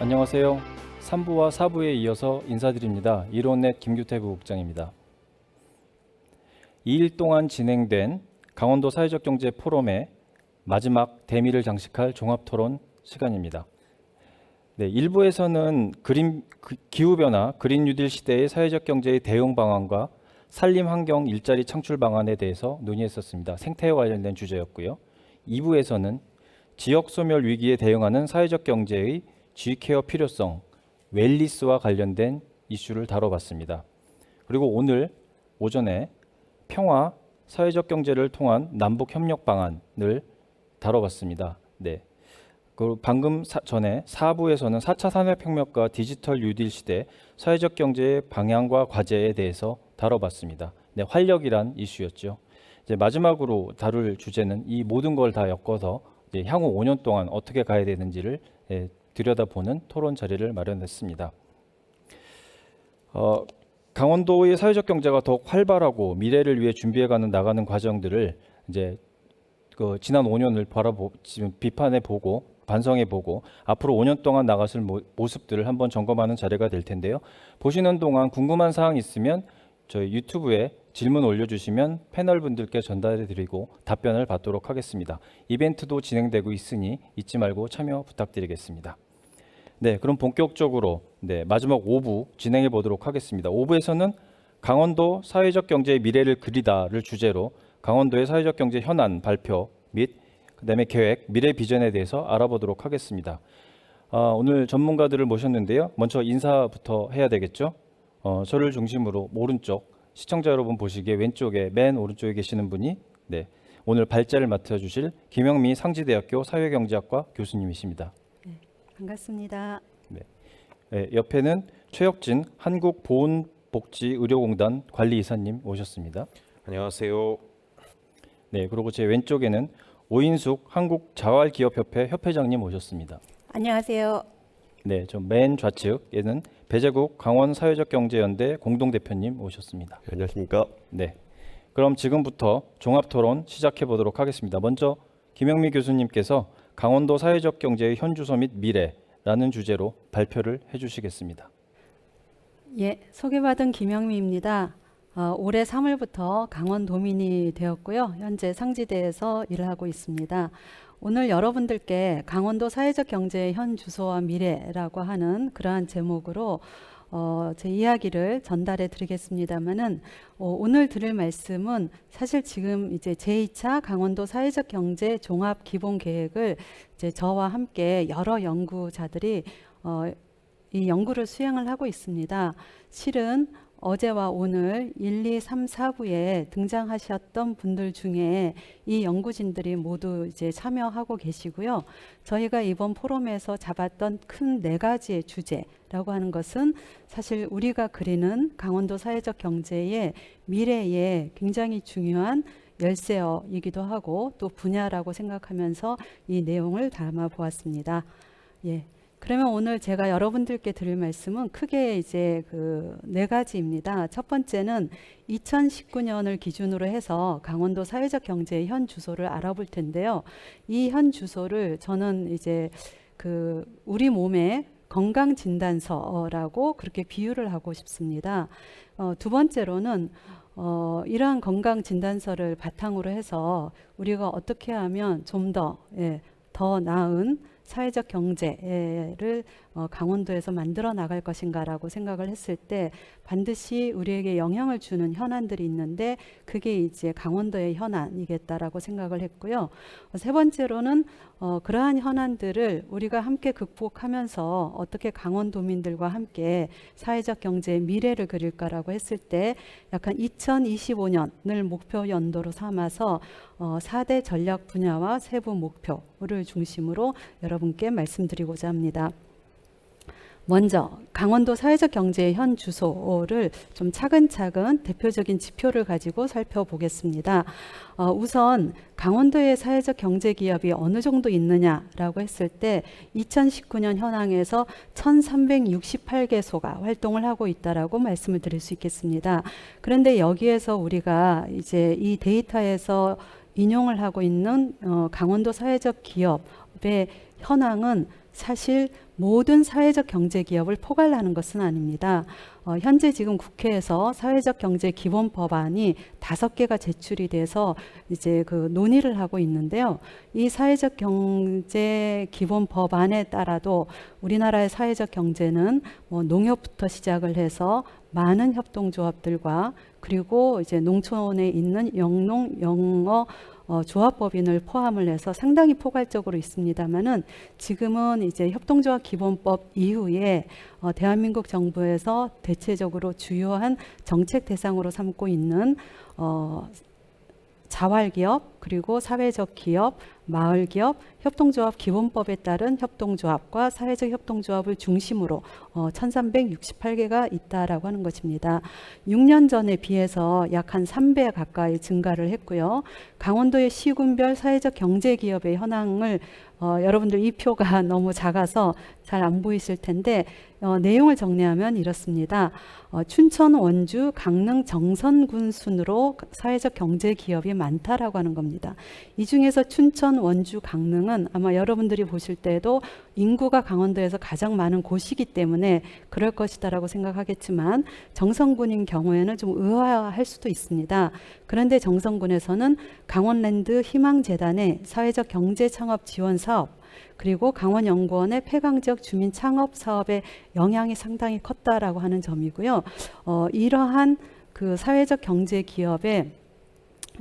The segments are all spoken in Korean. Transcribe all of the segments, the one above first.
안녕하세요. 3부와 4부에 이어서 인사드립니다. 이론넷 김규태 부국장입니다. 2일 동안 진행된 강원도 사회적 경제 포럼의 마지막 대미를 장식할 종합토론 시간입니다. 네, 1부에서는 기후변화, 그린 뉴딜 시대의 사회적 경제의 대응 방안과 산림 환경 일자리 창출 방안에 대해서 논의했었습니다. 생태와 관련된 주제였고요. 2부에서는 지역 소멸 위기에 대응하는 사회적 경제의 G케어 필요성, 웰리스와 관련된 이슈를 다뤄봤습니다. 그리고 오늘 오전에 평화, 사회적 경제를 통한 남북 협력 방안을 다뤄봤습니다. 네. 그리고 방금 전에 4부에서는 4차 산업혁명과 디지털 뉴딜 시대 사회적 경제의 방향과 과제에 대해서 다뤄봤습니다. 네, 활력이란 이슈였죠. 이제 마지막으로 다룰 주제는 이 모든 걸 다 엮어서 이제 향후 5년 동안 어떻게 가야 되는지를 들여다보는 토론 자리를 마련했습니다. 강원도의 사회적 경제가 더욱 활발하고 미래를 위해 준비해가는 나가는 과정들을 이제 지난 5년을 지금 비판해보고 반성해보고 앞으로 5년 동안 나갔을 모습들을 한번 점검하는 자리가 될 텐데요. 보시는 동안 궁금한 사항 있으면 저희 유튜브에 질문 올려주시면 패널분들께 전달해드리고 답변을 받도록 하겠습니다. 이벤트도 진행되고 있으니 잊지 말고 참여 부탁드리겠습니다. 네, 그럼 본격적으로 마지막 5부 진행해 보도록 하겠습니다. 5부에서는 강원도 사회적 경제의 미래를 그리다를 주제로 강원도의 사회적 경제 현안 발표 및 그다음에 계획, 미래 비전에 대해서 알아보도록 하겠습니다. 오늘 전문가들을 모셨는데요. 먼저 인사부터 해야 되겠죠. 저를 중심으로 오른쪽, 시청자 여러분 보시기에 왼쪽에 맨 오른쪽에 계시는 분이 오늘 발제를 맡아주실 김영미 상지대학교 사회경제학과 교수님이십니다. 네, 반갑습니다. 옆에는 최혁진 한국보건복지의료공단 관리이사님 오셨습니다. 안녕하세요. 네, 그리고 제 왼쪽에는 오인숙 한국자활기업협회 협회장님 오셨습니다. 안녕하세요. 네, 저 맨 좌측에는 배재국 강원사회적경제연대 공동대표님 오셨습니다. 안녕하십니까? 네, 그럼 지금부터 종합토론 시작해 보도록 하겠습니다. 먼저 김영미 교수님께서 강원도 사회적 경제의 현주소 및 미래라는 주제로 발표를 해주시겠습니다. 예, 소개받은 김영미입니다. 올해 3월부터 강원도민이 되었고요. 현재 상지대에서 일을 하고 있습니다. 오늘 여러분들께 강원도 사회적 경제의 현 주소와 미래라고 하는 그러한 제목으로 제 이야기를 전달해 드리겠습니다만은 오늘 드릴 말씀은 사실 지금 이제 제2차 강원도 사회적 경제 종합 기본 계획을 이제 저와 함께 여러 연구자들이 이 연구를 수행을 하고 있습니다. 실은 어제와 오늘 1, 2, 3, 4부에 등장하셨던 분들 중에 이 연구진들이 모두 이제 참여하고 계시고요. 저희가 이번 포럼에서 잡았던 큰 4가지의 주제라고 하는 것은 사실 우리가 그리는 강원도 사회적 경제의 미래에 굉장히 중요한 열쇠이기도 하고 또 분야라고 생각하면서 이 내용을 담아 보았습니다. 예. 그러면 오늘 제가 여러분들께 드릴 말씀은 크게 이제 그 4가지입니다. 첫 번째는 2019년을 기준으로 해서 강원도 사회적 경제의 현 주소를 알아볼 텐데요. 이 현 주소를 저는 이제 그 우리 몸의 건강 진단서라고 그렇게 비유를 하고 싶습니다. 두 번째로는 이러한 건강 진단서를 바탕으로 해서 우리가 어떻게 하면 좀 더 나은 사회적 경제를 강원도에서 만들어 나갈 것인가라고 생각을 했을 때 반드시 우리에게 영향을 주는 현안들이 있는데 그게 이제 강원도의 현안이겠다라고 생각을 했고요. 세 번째로는 그러한 현안들을 우리가 함께 극복하면서 어떻게 강원도민들과 함께 사회적 경제의 미래를 그릴까라고 했을 때 약간 2025년을 목표 연도로 삼아서 4대 전략 분야와 세부 목표를 중심으로 여러분께 말씀드리고자 합니다. 먼저 강원도 사회적 경제의 현 주소를 좀 차근차근 대표적인 지표를 가지고 살펴보겠습니다. 우선 강원도의 사회적 경제 기업이 어느 정도 있느냐라고 했을 때 2019년 현황에서 1368개소가 활동을 하고 있다라고 말씀을 드릴 수 있겠습니다. 그런데 여기에서 우리가 이제 이 데이터에서 인용을 하고 있는 강원도 사회적 기업의 현황은 사실 모든 사회적 경제 기업을 포괄하는 것은 아닙니다. 현재 지금 국회에서 사회적 경제 기본 법안이 5개가 제출이 돼서 이제 그 논의를 하고 있는데요. 이 사회적 경제 기본 법안에 따라도 우리나라의 사회적 경제는 뭐 농협부터 시작을 해서 많은 협동조합들과 그리고 이제 농촌에 있는 영농, 영어 조합법인을 포함을 해서 상당히 포괄적으로 있습니다만은 지금은 이제 협동조합 기본법 이후에 대한민국 정부에서 대체적으로 주요한 정책 대상으로 삼고 있는 자활기업, 그리고 사회적 기업, 마을기업, 협동조합 기본법에 따른 협동조합과 사회적 협동조합을 중심으로 1368개가 있다라고 하는 것입니다. 6년 전에 비해서 약 한 3배 가까이 증가를 했고요. 강원도의 시군별 사회적 경제기업의 현황을 여러분들 이 표가 너무 작아서 잘 안 보이실 텐데 내용을 정리하면 이렇습니다. 춘천, 원주, 강릉, 정선군 순으로 사회적 경제 기업이 많다라고 하는 겁니다. 이 중에서 춘천, 원주, 강릉은 아마 여러분들이 보실 때에도 인구가 강원도에서 가장 많은 곳이기 때문에 그럴 것이다라고 생각하겠지만 정선군인 경우에는 좀 의아할 수도 있습니다. 그런데 정선군에서는 강원랜드 희망재단의 사회적 경제 창업 지원 사업 그리고 강원연구원의 폐광지역 주민 창업 사업의 영향이 상당히 컸다라고 하는 점이고요. 이러한 그 사회적 경제 기업의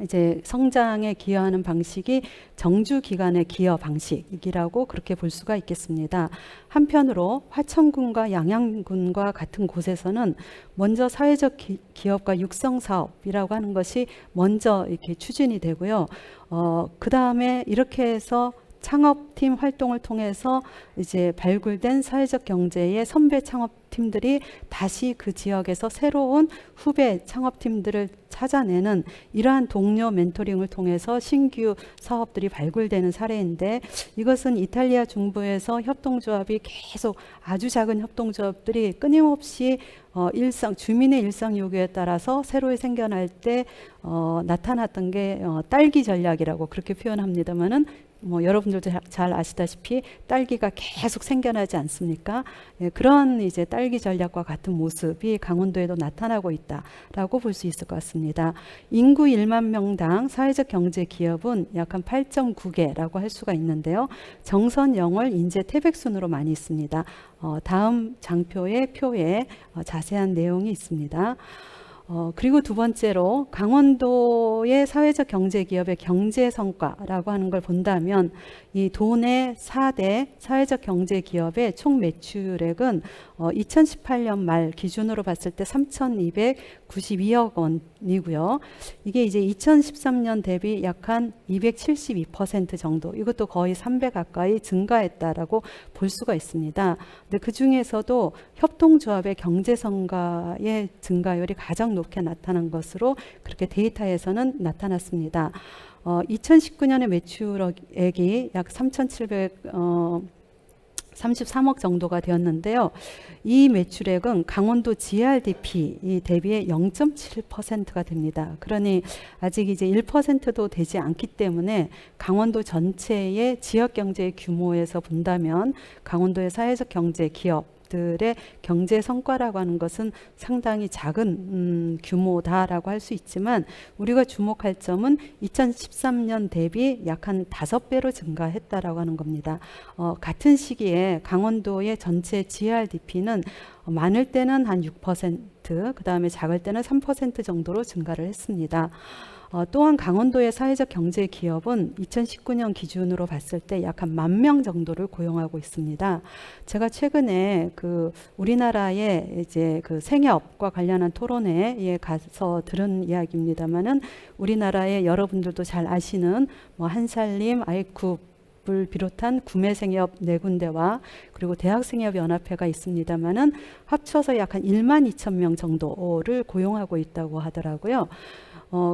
이제 성장에 기여하는 방식이 정주 기관의 기여 방식이라고 그렇게 볼 수가 있겠습니다. 한편으로 화천군과 양양군과 같은 곳에서는 먼저 사회적 기업과 육성 사업이라고 하는 것이 먼저 이렇게 추진이 되고요. 그 다음에 이렇게 해서 창업팀 활동을 통해서 이제 발굴된 사회적 경제의 선배 창업팀들이 다시 그 지역에서 새로운 후배 창업팀들을 찾아내는 이러한 동료 멘토링을 통해서 신규 사업들이 발굴되는 사례인데 이것은 이탈리아 중부에서 협동조합이 계속 아주 작은 협동조합들이 끊임없이 주민의 일상 요구에 따라서 새로 생겨날 때 나타났던 게 딸기 전략이라고 그렇게 표현합니다만은 뭐 여러분들도 잘 아시다시피 딸기가 계속 생겨나지 않습니까? 예, 그런 이제 딸기 전략과 같은 모습이 강원도에도 나타나고 있다라고 볼 수 있을 것 같습니다. 인구 1만 명당 사회적 경제 기업은 약 한 8.9개라고 할 수가 있는데요. 정선, 영월, 인제, 태백 순으로 많이 있습니다. 다음 장표의 표에 자세한 내용이 있습니다. 그리고 두 번째로 강원도의 사회적 경제 기업의 경제 성과라고 하는 걸 본다면 이 도내 4대 사회적 경제 기업의 총 매출액은 2018년 말 기준으로 봤을 때 3,292억 원이고요. 이게 이제 2013년 대비 약 한 272% 정도, 이것도 거의 3배 가까이 증가했다라고 볼 수가 있습니다. 근데 그 중에서도 협동조합의 경제 성과의 증가율이 가장 높게 나타난 것으로 그렇게 데이터에서는 나타났습니다. 2019년의 매출액이 약 3,733억 정도가 되었는데요. 이 매출액은 강원도 GRDP 대비해 0.7%가 됩니다. 그러니 아직 이제 1%도 되지 않기 때문에 강원도 전체의 지역 경제 규모에서 본다면 강원도의 사회적 경제 기업들의 경제 성과라고 하는 것은 상당히 작은 규모다라고 할 수 있지만 우리가 주목할 점은 2013년 대비 약 한 5배로 증가했다라고 하는 겁니다. 같은 시기에 강원도의 전체 GRDP는 많을 때는 한 6%, 그 다음에 작을 때는 3% 정도로 증가를 했습니다. 또한 강원도의 사회적 경제 기업은 2019년 기준으로 봤을 때 약 한 10,000명 정도를 고용하고 있습니다. 제가 최근에 그 우리나라의 이제 그 생협과 관련한 토론회에 가서 들은 이야기입니다만은 우리나라의 여러분들도 잘 아시는 뭐 한살림, 아이쿠 을 비롯한 구매생협 4군데와 그리고 대학생협연합회가 있습니다만은 합쳐서 약 한 12,000명 정도를 고용하고 있다고 하더라고요.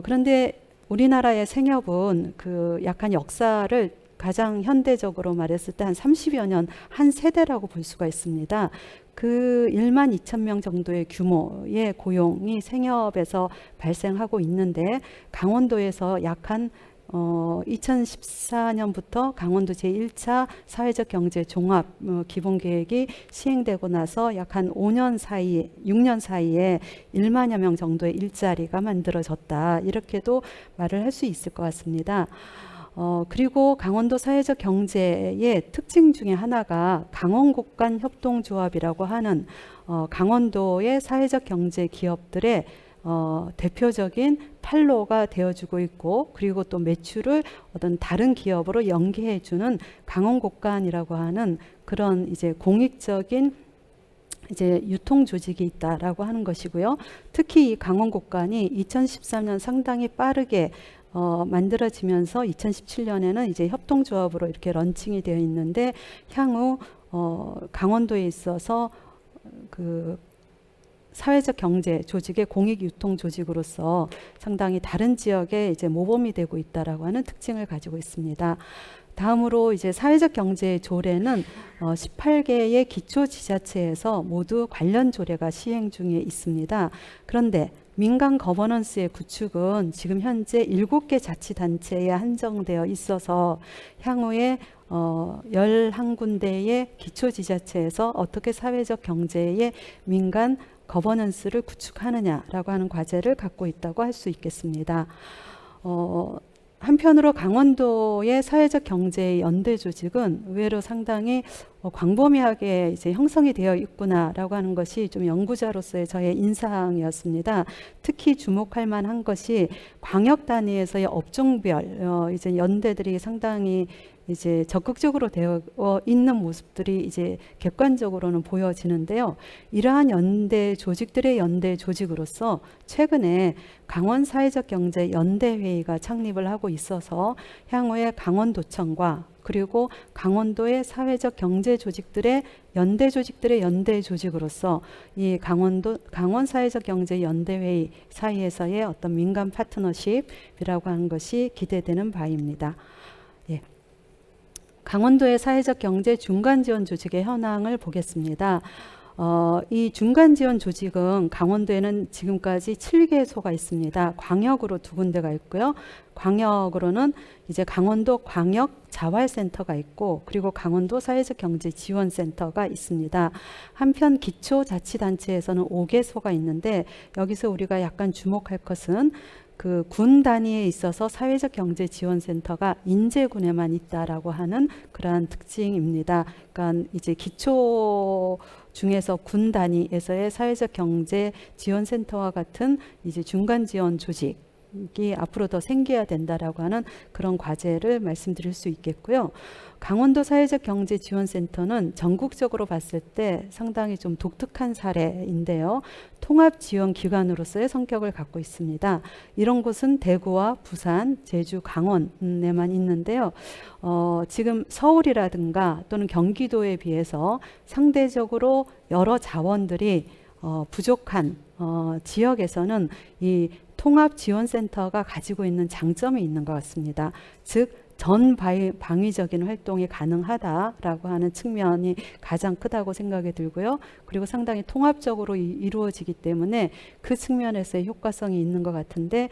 그런데 우리나라의 생협은 그 약간 역사를 가장 현대적으로 말했을 때 한 30여 년 한 세대라고 볼 수가 있습니다. 그 12,000명 정도의 규모의 고용이 생협에서 발생하고 있는데 강원도에서 약 한 2014년부터 강원도 제1차 사회적 경제 종합 기본 계획이 시행되고 나서 약 한 5년 사이에 6년 사이에 1만여 명 정도의 일자리가 만들어졌다. 이렇게도 말을 할 수 있을 것 같습니다. 그리고 강원도 사회적 경제의 특징 중에 하나가 강원국간 협동조합이라고 하는 강원도의 사회적 경제 기업들의 대표적인 판로가 되어주고 있고, 그리고 또 매출을 어떤 다른 기업으로 연계해주는 강원국간이라고 하는 그런 이제 공익적인 이제 유통 조직이 있다라고 하는 것이고요. 특히 이 강원국간이 2013년 상당히 빠르게 만들어지면서 2017년에는 이제 협동조합으로 이렇게 런칭이 되어 있는데, 향후 강원도에 있어서 그 사회적 경제 조직의 공익 유통 조직으로서 상당히 다른 지역에 이제 모범이 되고 있다라고 하는 특징을 가지고 있습니다. 다음으로 이제 사회적 경제 조례는 18개의 기초 지자체에서 모두 관련 조례가 시행 중에 있습니다. 그런데 민간 거버넌스의 구축은 지금 현재 7개 자치단체에 한정되어 있어서 향후에 11군데의 기초지자체에서 어떻게 사회적 경제의 민간 거버넌스를 구축하느냐라고 하는 과제를 갖고 있다고 할 수 있겠습니다. 한편으로 강원도의 사회적 경제 연대 조직은 의외로 상당히 광범위하게 이제 형성이 되어 있구나라고 하는 것이 좀 연구자로서의 저의 인상이었습니다. 특히 주목할 만한 것이 광역 단위에서의 업종별 이제 연대들이 상당히 이제 적극적으로 되어 있는 모습들이 이제 객관적으로는 보여지는데요. 이러한 연대 조직들의 연대 조직으로서 최근에 강원 사회적 경제 연대 회의가 창립을 하고 있어서 향후에 강원도청과 그리고 강원도의 사회적 경제 조직들의 연대 조직으로서 이 강원 사회적 경제 연대 회의 사이에서의 어떤 민간 파트너십이라고 하는 것이 기대되는 바입니다. 예. 강원도의 사회적 경제 중간 지원 조직의 현황을 보겠습니다. 이 중간 지원 조직은 강원도에는 지금까지 7개소가 있습니다. 광역으로 2군데가 있고요. 광역으로는 이제 강원도 광역 자활센터가 있고, 그리고 강원도 사회적 경제 지원센터가 있습니다. 한편 기초자치단체에서는 5개소가 있는데, 여기서 우리가 약간 주목할 것은 그 군 단위에 있어서 사회적 경제 지원센터가 인제군에만 있다라고 하는 그러한 특징입니다. 그러니까 이제 기초 중에서 군 단위에서의 사회적 경제 지원센터와 같은 이제 중간 지원 조직이 앞으로 더 생겨야 된다라고 하는 그런 과제를 말씀드릴 수 있겠고요. 강원도 사회적 경제 지원센터는 전국적으로 봤을 때 상당히 좀 독특한 사례인데요. 통합 지원 기관으로서의 성격을 갖고 있습니다. 이런 곳은 대구와 부산, 제주, 강원에만 있는데요. 지금 서울이라든가 또는 경기도에 비해서 상대적으로 여러 자원들이 부족한 지역에서는 이 통합지원센터가 가지고 있는 장점이 있는 것 같습니다. 즉 전방위적인 활동이 가능하다라고 하는 측면이 가장 크다고 생각이 들고요. 그리고 상당히 통합적으로 이루어지기 때문에 그 측면에서의 효과성이 있는 것 같은데,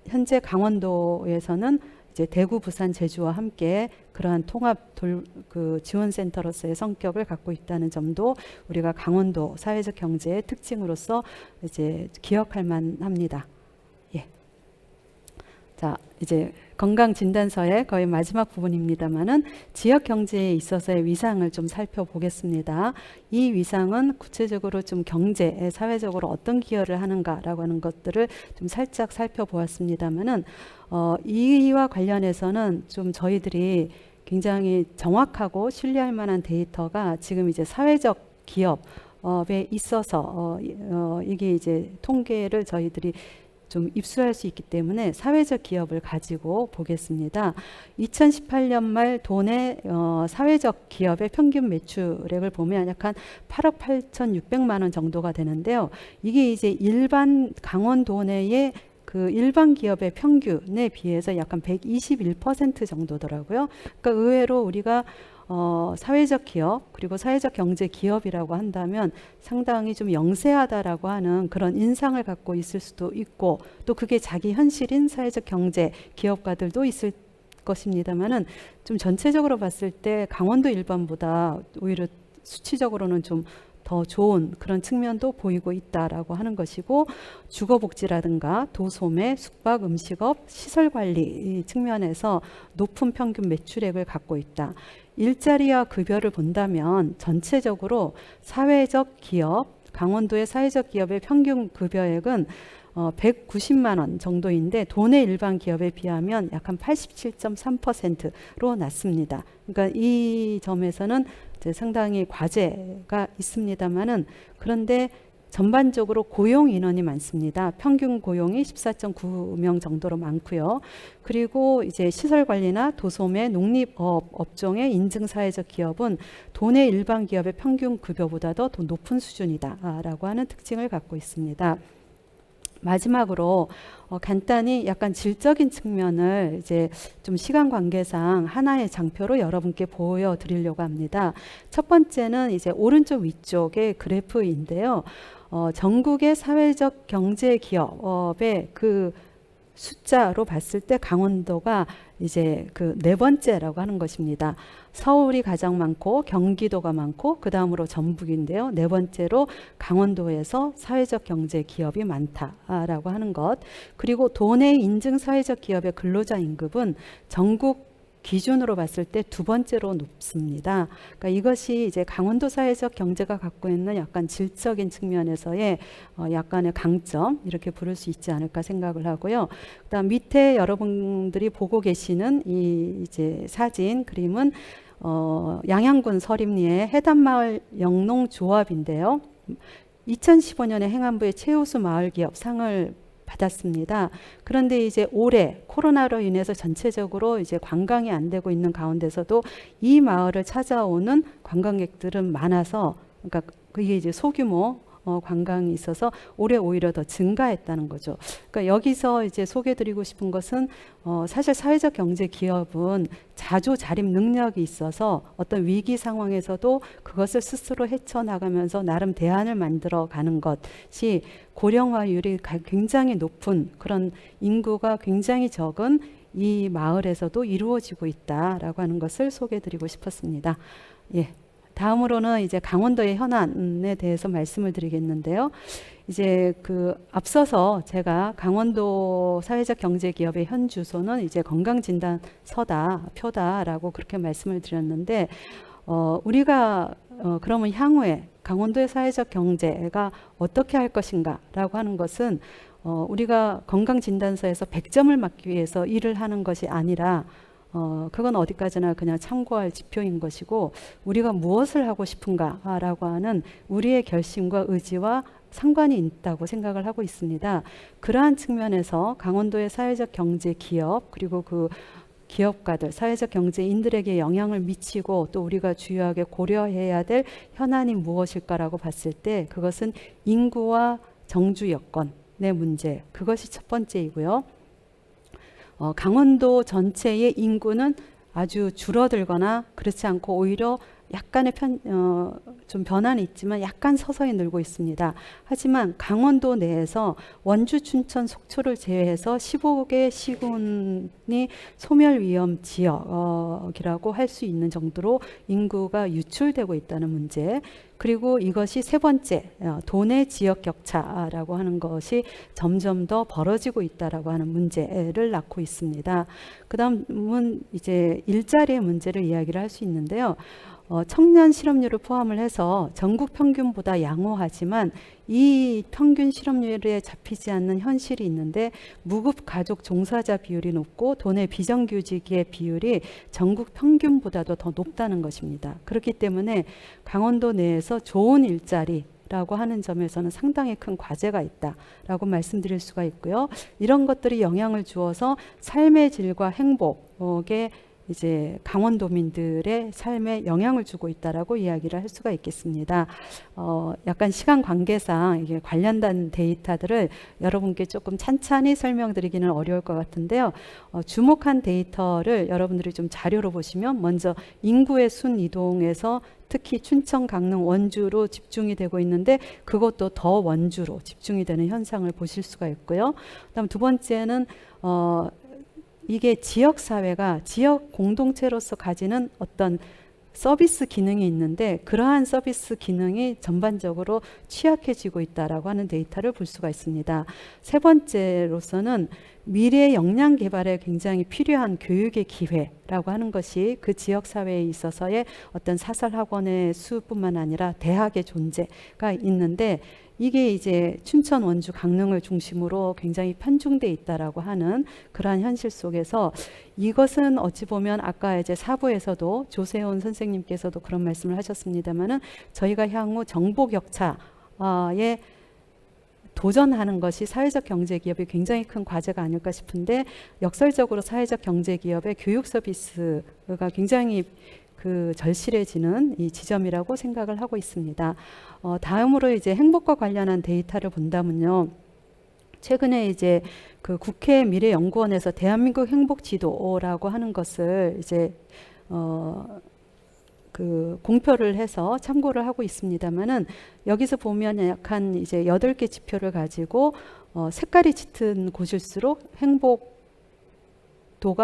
현재 강원도에서는 이제 대구, 부산, 제주와 함께 그러한 통합 그 지원센터로서의 성격을 갖고 있다는 점도 우리가 강원도 사회적 경제의 특징으로서 이제 기억할 만합니다. 예. 자, 이제 건강진단서의 거의 마지막 부분입니다만은 지역 경제에 있어서의 위상을 좀 살펴보겠습니다. 이 위상은 구체적으로 좀 경제, 사회적으로 어떤 기여를 하는가라고 하는 것들을 좀 살짝 살펴보았습니다만은 이와 관련해서는 좀 저희들이 굉장히 정확하고 신뢰할 만한 데이터가 지금 이제 사회적 기업에 있어서 이게 이제 통계를 저희들이 좀 입수할 수 있기 때문에 사회적 기업을 가지고 보겠습니다. 2018년 말 도내 사회적 기업의 평균 매출액을 보면 약 한 8억 8,600만 원 정도가 되는데요. 이게 이제 일반 강원 도내의 그 그 일반 기업의 평균에 비해서 약간 121% 정도더라고요. 그러니까 의외로 우리가 사회적 기업 그리고 사회적 경제 기업이라고 한다면 상당히 좀 영세하다라고 하는 그런 인상을 갖고 있을 수도 있고, 또 그게 자기 현실인 사회적 경제 기업가들도 있을 것입니다만은, 좀 전체적으로 봤을 때 강원도 일반보다 오히려 수치적으로는 좀 더 좋은 그런 측면도 보이고 있다라고 하는 것이고, 주거복지라든가 도소매, 숙박, 음식업, 시설관리 측면에서 높은 평균 매출액을 갖고 있다. 일자리와 급여를 본다면 전체적으로 사회적 기업, 강원도의 사회적 기업의 평균 급여액은 190만 원 정도인데 도내 일반 기업에 비하면 약 한 87.3%로 낮습니다. 그러니까 이 점에서는 이제 상당히 과제가 있습니다만은, 그런데 전반적으로 고용 인원이 많습니다. 평균 고용이 14.9명 정도로 많고요. 그리고 이제 시설 관리나 도소매, 농립업 업종의 인증 사회적 기업은 도내 일반 기업의 평균 급여보다도 더 높은 수준이다라고 하는 특징을 갖고 있습니다. 마지막으로 간단히 약간 질적인 측면을 이제 좀 시간 관계상 하나의 장표로 여러분께 보여드리려고 합니다. 첫 번째는 이제 오른쪽 위쪽의 그래프인데요. 전국의 사회적 경제 기업의 그 숫자로 봤을 때 강원도가 이제 그 네 번째라고 하는 것입니다. 서울이 가장 많고 경기도가 많고 그 다음으로 전북인데요. 네 번째로 강원도에서 사회적 경제 기업이 많다라고 하는 것. 그리고 도내 인증 사회적 기업의 근로자 임금은 전국 기준으로 봤을 때 두 번째로 높습니다. 그러니까 이것이 이제 강원도 사회적 경제가 갖고 있는 약간 질적인 측면에서의 약간의 강점, 이렇게 부를 수 있지 않을까 생각을 하고요. 그다음 밑에 여러분들이 보고 계시는 이 이제 사진 그림은 양양군 서림리의 해담마을 영농조합인데요. 2015년에 행안부의 최우수 마을기업 상을 받았습니다. 그런데 이제 올해 코로나로 인해서 전체적으로 이제 관광이 안 되고 있는 가운데서도 이 마을을 찾아오는 관광객들은 많아서, 그러니까 그게 이제 소규모 관광이 있어서 올해 오히려 더 증가했다는 거죠. 그러니까 여기서 이제 소개드리고 싶은 것은 사실 사회적 경제 기업은 자조자립 능력이 있어서 어떤 위기 상황에서도 그것을 스스로 헤쳐나가면서 나름 대안을 만들어 가는 것이 고령화율이 굉장히 높은, 그런 인구가 굉장히 적은 이 마을에서도 이루어지고 있다라고 하는 것을 소개드리고 싶었습니다. 예. 다음으로는 이제 강원도의 현안에 대해서 말씀을 드리겠는데요. 이제 그 앞서서 제가 강원도 사회적 경제 기업의 현 주소는 이제 건강진단서다, 표다라고 그렇게 말씀을 드렸는데, 우리가 그러면 향후에 강원도의 사회적 경제가 어떻게 할 것인가라고 하는 것은 우리가 건강진단서에서 100점을 맞기 위해서 일을 하는 것이 아니라 그건 어디까지나 그냥 참고할 지표인 것이고, 우리가 무엇을 하고 싶은가라고 하는 우리의 결심과 의지와 상관이 있다고 생각을 하고 있습니다. 그러한 측면에서 강원도의 사회적 경제 기업 그리고 그 기업가들, 사회적 경제인들에게 영향을 미치고 또 우리가 주요하게 고려해야 될 현안이 무엇일까라고 봤을 때 그것은 인구와 정주 여건의 문제, 그것이 첫 번째이고요. 강원도 전체의 인구는 아주 줄어들거나 그렇지 않고 오히려 약간의 좀 변화는 있지만 약간 서서히 늘고 있습니다. 하지만 강원도 내에서 원주, 춘천, 속초를 제외해서 15개 시군이 소멸 위험 지역이라고 할 수 있는 정도로 인구가 유출되고 있다는 문제, 그리고 이것이 세 번째, 도내 지역 격차라고 하는 것이 점점 더 벌어지고 있다라고 하는 문제를 낳고 있습니다. 그 다음은 이제 일자리의 문제를 이야기를 할 수 있는데요. 청년 실업률을 포함을 해서 전국 평균보다 양호하지만 이 평균 실업률에 잡히지 않는 현실이 있는데, 무급 가족 종사자 비율이 높고 도내 비정규직의 비율이 전국 평균보다도 더 높다는 것입니다. 그렇기 때문에 강원도 내에서 좋은 일자리라고 하는 점에서는 상당히 큰 과제가 있다라고 말씀드릴 수가 있고요. 이런 것들이 영향을 주어서 삶의 질과 행복에 이제 강원도민들의 삶에 영향을 주고 있다라고 이야기를 할 수가 있겠습니다. 약간 시간 관계상 이게 관련된 데이터들을 여러분께 조금 찬찬히 설명드리기는 어려울 것 같은데요. 주목한 데이터를 여러분들이 좀 자료로 보시면 먼저 인구의 순 이동에서 특히 춘천, 강릉, 원주로 집중이 되고 있는데 그것도 더 원주로 집중이 되는 현상을 보실 수가 있고요. 그다음 두 번째는 이게 지역사회가 지역 공동체로서 가지는 어떤 서비스 기능이 있는데 그러한 서비스 기능이 전반적으로 취약해지고 있다라고 하는 데이터를 볼 수가 있습니다. 세 번째로서는 미래 역량 개발에 굉장히 필요한 교육의 기회라고 하는 것이 그 지역 사회에 있어서의 어떤 사설 학원의 수뿐만 아니라 대학의 존재가 있는데 이게 이제 춘천, 원주, 강릉을 중심으로 굉장히 편중돼 있다라고 하는 그러한 현실 속에서 이것은 어찌 보면 아까 이제 사부에서도 조세훈 선생님께서도 그런 말씀을 하셨습니다만은 저희가 향후 정보 격차에 도전하는 것이 사회적 경제 기업이 굉장히 큰 과제가 아닐까 싶은데 역설적으로 사회적 경제 기업의 교육 서비스가 굉장히 절실해지는 이 지점이라고 생각을 하고 있습니다. 다음으로 이제 행복과 관련한 데이터를 본다면요. 최근에 이제 그 국회 미래연구원에서 대한민국 행복 지도라고 하는 것을 이제 공표를 해서 참고를 하고 있습니다만은 여기서 보면 약간 이제 8개 지표를 가지고 색깔이 짙은 곳일수록 행복도가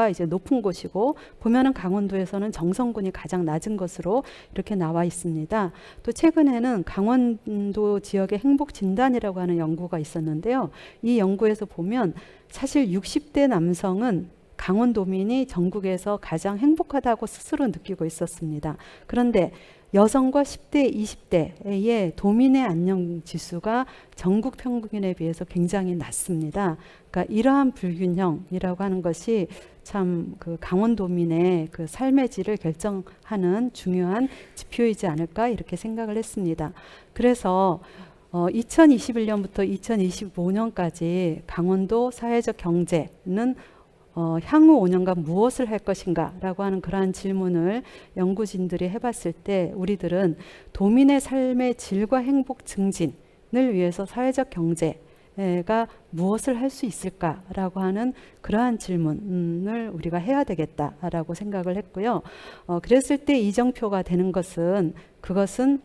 이제 높은 곳이고 보면은 강원도에서는 정선군이 가장 낮은 것으로 이렇게 나와 있습니다. 또 최근에는 강원도 지역의 행복 진단이라고 하는 연구가 있었는데요. 이 연구에서 보면 사실 60대 남성은 강원도민이 전국에서 가장 행복하다고 스스로 느끼고 있었습니다. 그런데 여성과 10대, 20대의 도민의 안녕 지수가 전국 평균에 비해서 굉장히 낮습니다. 그러니까 이러한 불균형이라고 하는 것이 참 그 강원도민의 그 삶의 질을 결정하는 중요한 지표이지 않을까 이렇게 생각을 했습니다. 그래서 2021년부터 2025년까지 강원도 사회적 경제는 향후 5년간 무엇을 할 것인가 라고 하는 그러한 질문을 연구진들이 해봤을 때 우리들은 도민의 삶의 질과 행복 증진을 위해서 사회적 경제가 무엇을 할 수 있을까라고 하는 그러한 질문을 우리가 해야 되겠다라고 생각을 했고요. 그랬을 때 이정표가 되는 것은 그것은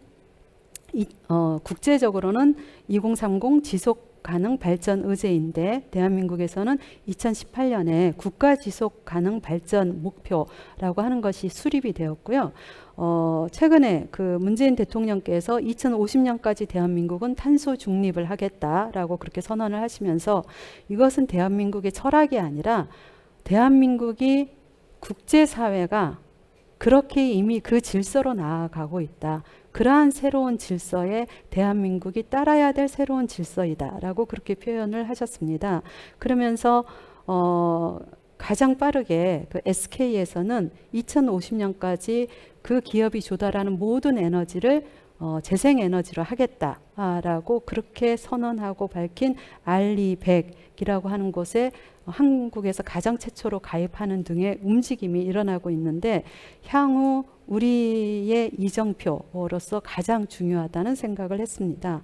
국제적으로는 2030 지속 가능 발전 의제인데 대한민국에서는 2018년에 국가 지속 가능 발전 목표라고 하는 것이 수립이 되었고요. 최근에 그 문재인 대통령께서 2050년까지 대한민국은 탄소 중립을 하겠다라고 그렇게 선언을 하시면서 이것은 대한민국의 철학이 아니라 대한민국이 국제사회가 그렇게 이미 그 질서로 나아가고 있다. 그러한 새로운 질서에 대한민국이 따라야 될 새로운 질서이다라고 그렇게 표현을 하셨습니다. 그러면서 가장 빠르게 그 SK에서는 2050년까지 그 기업이 조달하는 모든 에너지를 재생에너지로 하겠다라고 그렇게 선언하고 밝힌 알리100이라고 하는 곳에 한국에서 가장 최초로 가입하는 등의 움직임이 일어나고 있는데 향후 우리의 이정표로서 가장 중요하다는 생각을 했습니다.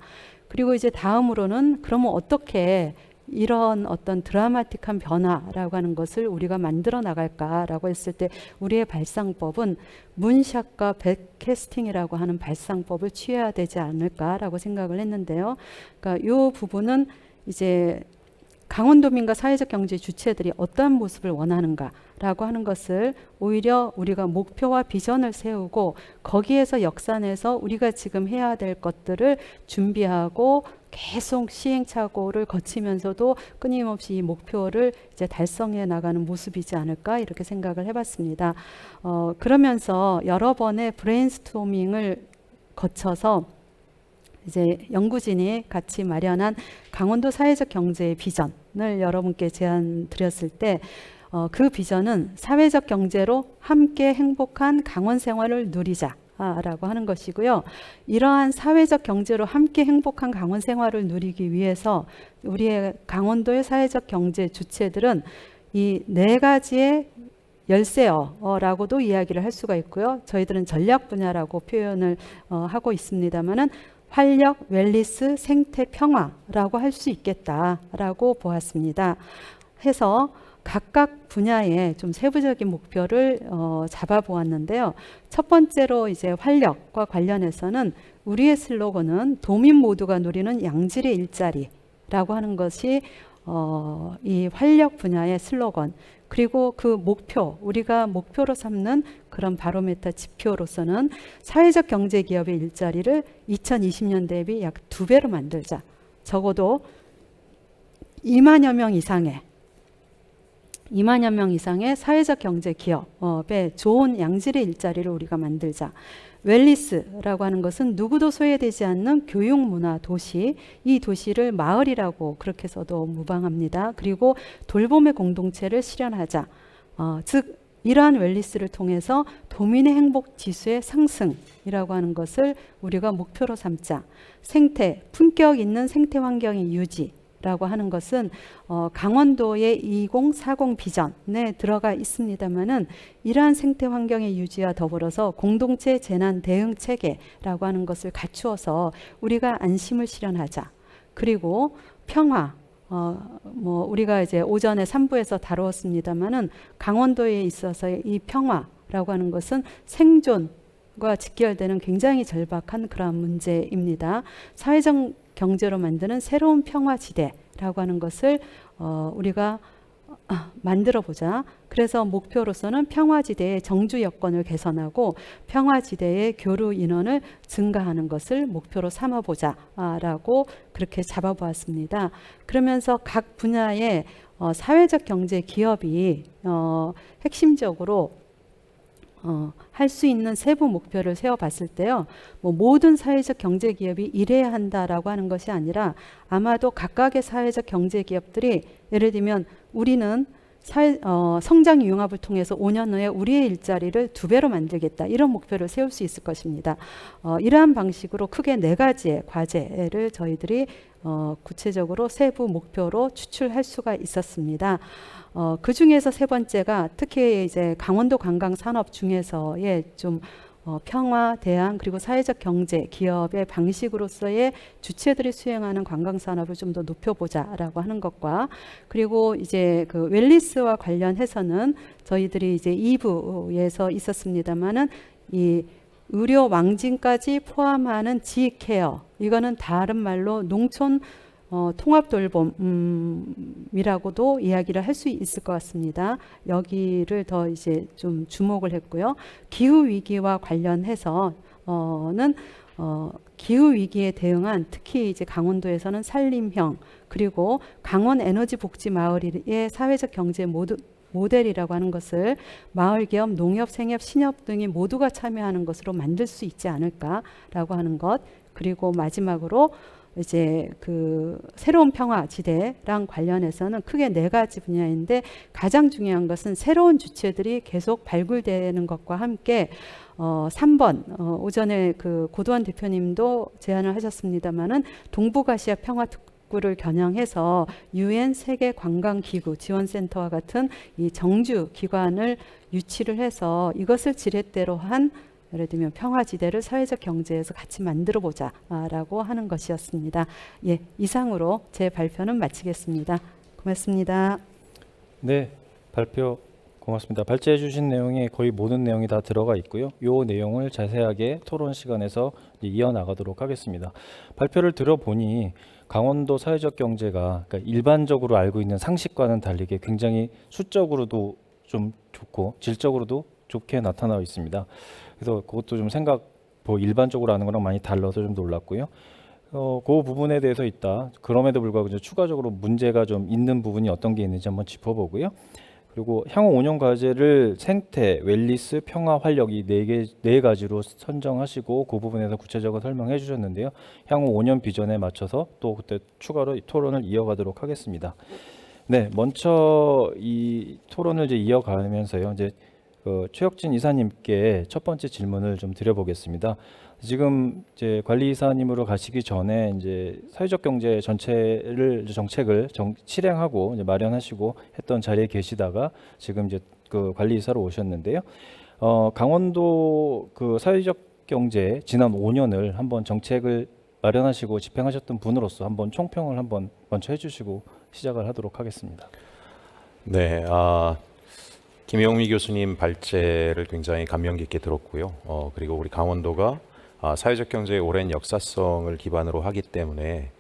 그리고 이제 다음으로는 그러면 어떻게 이런 어떤 드라마틱한 변화라고 하는 것을 우리가 만들어 나갈까라고 했을 때 우리의 발상법은 문샷과 백캐스팅이라고 하는 발상법을 취해야 되지 않을까라고 생각을 했는데요. 그러니까 이 부분은 이제 강원도민과 사회적 경제 주체들이 어떠한 모습을 원하는가라고 하는 것을 오히려 우리가 목표와 비전을 세우고 거기에서 역산해서 우리가 지금 해야 될 것들을 준비하고 계속 시행착오를 거치면서도 끊임없이 이 목표를 이제 달성해 나가는 모습이지 않을까 이렇게 생각을 해봤습니다. 그러면서 여러 번의 브레인스토밍을 거쳐서 이제 연구진이 같이 마련한 강원도 사회적 경제의 비전을 여러분께 제안 드렸을 때 그 비전은 사회적 경제로 함께 행복한 강원 생활을 누리자 라고 하는 것이고요. 이러한 사회적 경제로 함께 행복한 강원 생활을 누리기 위해서 우리의 강원도의 사회적 경제 주체들은 이 4가지의 열세어라고도 이야기를 할 수가 있고요. 저희들은 전략 분야라고 표현을 하고 있습니다만은 활력, 웰리스, 생태, 평화라고 할 수 있겠다라고 보았습니다. 해서 각각 분야의 좀 세부적인 목표를 잡아보았는데요. 첫 번째로 이제 활력과 관련해서는 우리의 슬로건은 도민 모두가 누리는 양질의 일자리라고 하는 것이 이 활력 분야의 슬로건. 그리고 그 목표, 우리가 목표로 삼는 그런 바로메터 지표로서는 사회적 경제 기업의 일자리를 2020년 대비 약 2배로 만들자. 적어도 2만여 명 이상의 사회적 경제 기업에 좋은 양질의 일자리를 우리가 만들자. 웰리스라고 하는 것은 누구도 소외되지 않는 교육 문화 도시, 이 도시를 마을이라고 그렇게 써도 무방합니다. 그리고 돌봄의 공동체를 실현하자. 즉 이러한 웰리스를 통해서 도민의 행복 지수의 상승이라고 하는 것을 우리가 목표로 삼자. 생태, 품격 있는 생태 환경의 유지 라고 하는 것은 강원도의 2040 비전에 들어가 있습니다만은 이러한 생태 환경의 유지와 더불어서 공동체 재난 대응 체계라고 하는 것을 갖추어서 우리가 안심을 실현하자. 그리고 평화, 우리가 이제 오전에 3부에서 다루었습니다만은 강원도에 있어서의 이 평화라고 하는 것은 생존과 직결되는 굉장히 절박한 그러한 문제입니다. 사회적 경제로 만드는 새로운 평화지대라고 하는 것을 우리가 만들어 보자. 그래서 목표로서는 평화지대의 정주 여건을 개선하고 평화지대의 교류 인원을 증가하는 것을 목표로 삼아 보자라고 그렇게 잡아보았습니다. 그러면서 각 분야의 사회적 경제 기업이 핵심적으로 할 수 있는 세부 목표를 세워봤을 때요. 모든 사회적 경제 기업이 이래야 한다라고 하는 것이 아니라 아마도 각각의 사회적 경제 기업들이 예를 들면 우리는 성장 융합을 통해서 5년 후에 우리의 일자리를 2배로 만들겠다. 이런 목표를 세울 수 있을 것입니다. 이러한 방식으로 크게 4가지의 과제를 저희들이 구체적으로 세부 목표로 추출할 수가 있었습니다. 그 중에서 세 번째가 특히 이제 강원도 관광 산업 중에서의 좀 평화, 대안 그리고 사회적 경제 기업의 방식으로서의 주체들이 수행하는 관광 산업을 좀 더 높여보자라고 하는 것과 그리고 이제 그 웰리스와 관련해서는 저희들이 이제 2부에서 있었습니다만은 이 의료 왕진까지 포함하는 지케어 이거는 다른 말로 농촌 통합 돌봄이라고도 이야기를 할 수 있을 것 같습니다. 여기를 더 이제 좀 주목을 했고요. 기후 위기와 관련해서는 기후 위기에 대응한 특히 이제 강원도에서는 산림형 그리고 강원 에너지 복지 마을의 사회적 경제 모델이라고 하는 것을 마을 기업, 농협, 생협, 신협 등이 모두가 참여하는 것으로 만들 수 있지 않을까라고 하는 것. 그리고 마지막으로 이제 그 새로운 평화지대랑 관련해서는 크게 4가지 분야인데 가장 중요한 것은 새로운 주체들이 계속 발굴되는 것과 함께 3번 오전에 그 고도환 대표님도 제안을 하셨습니다마는 동북아시아 평화특구를 겨냥해서 UN 세계관광기구 지원센터와 같은 이 정주 기관을 유치를 해서 이것을 지렛대로 한 예를 들면 평화지대를 사회적 경제에서 같이 만들어 보자라고 하는 것이었습니다. 예, 이상으로 제 발표는 마치겠습니다. 고맙습니다. 네, 발표 고맙습니다. 발제해 주신 내용에 거의 모든 내용이 다 들어가 있고요. 이 내용을 자세하게 토론 시간에서 이어나가도록 하겠습니다. 발표를 들어보니 강원도 사회적 경제가 그러니까 일반적으로 알고 있는 상식과는 다르게 굉장히 수적으로도 좀 좋고 질적으로도 좋게 나타나고 있습니다. 그래서 그것도 좀 일반적으로 아는 거랑 많이 달라서 좀 놀랐고요. 그 부분에 대해서 그럼에도 불구하고 이제 추가적으로 문제가 좀 있는 부분이 어떤 게 있는지 한번 짚어보고요. 그리고 향후 5년 과제를 생태, 웰리스, 평화, 활력 이 네 가지로 선정하시고 그 부분에서 구체적으로 설명해 주셨는데요. 향후 5년 비전에 맞춰서 또 그때 추가로 토론을 이어가도록 하겠습니다. 네, 먼저 이 토론을 이제 이어가면서요. 이제 최혁진 이사님께 첫 번째 질문을 좀 드려보겠습니다. 지금 이제 관리이사님으로 가시기 전에 이제 사회적 경제 정책을 실행하고 이제 마련하시고 했던 자리에 계시다가 지금 이제 그 관리이사로 오셨는데요. 강원도 그 사회적 경제 지난 5년을 한번 정책을 마련하시고 집행하셨던 분으로서 한번 총평을 한번 먼저 해주시고 시작을 하도록 하겠습니다. 네, 김영미 교수님 발제를 굉장히 감명 깊게 들었고요. 그리고 우리 강원도가 사회적 경제의 오랜 역사성을 기반으로 하기 때문에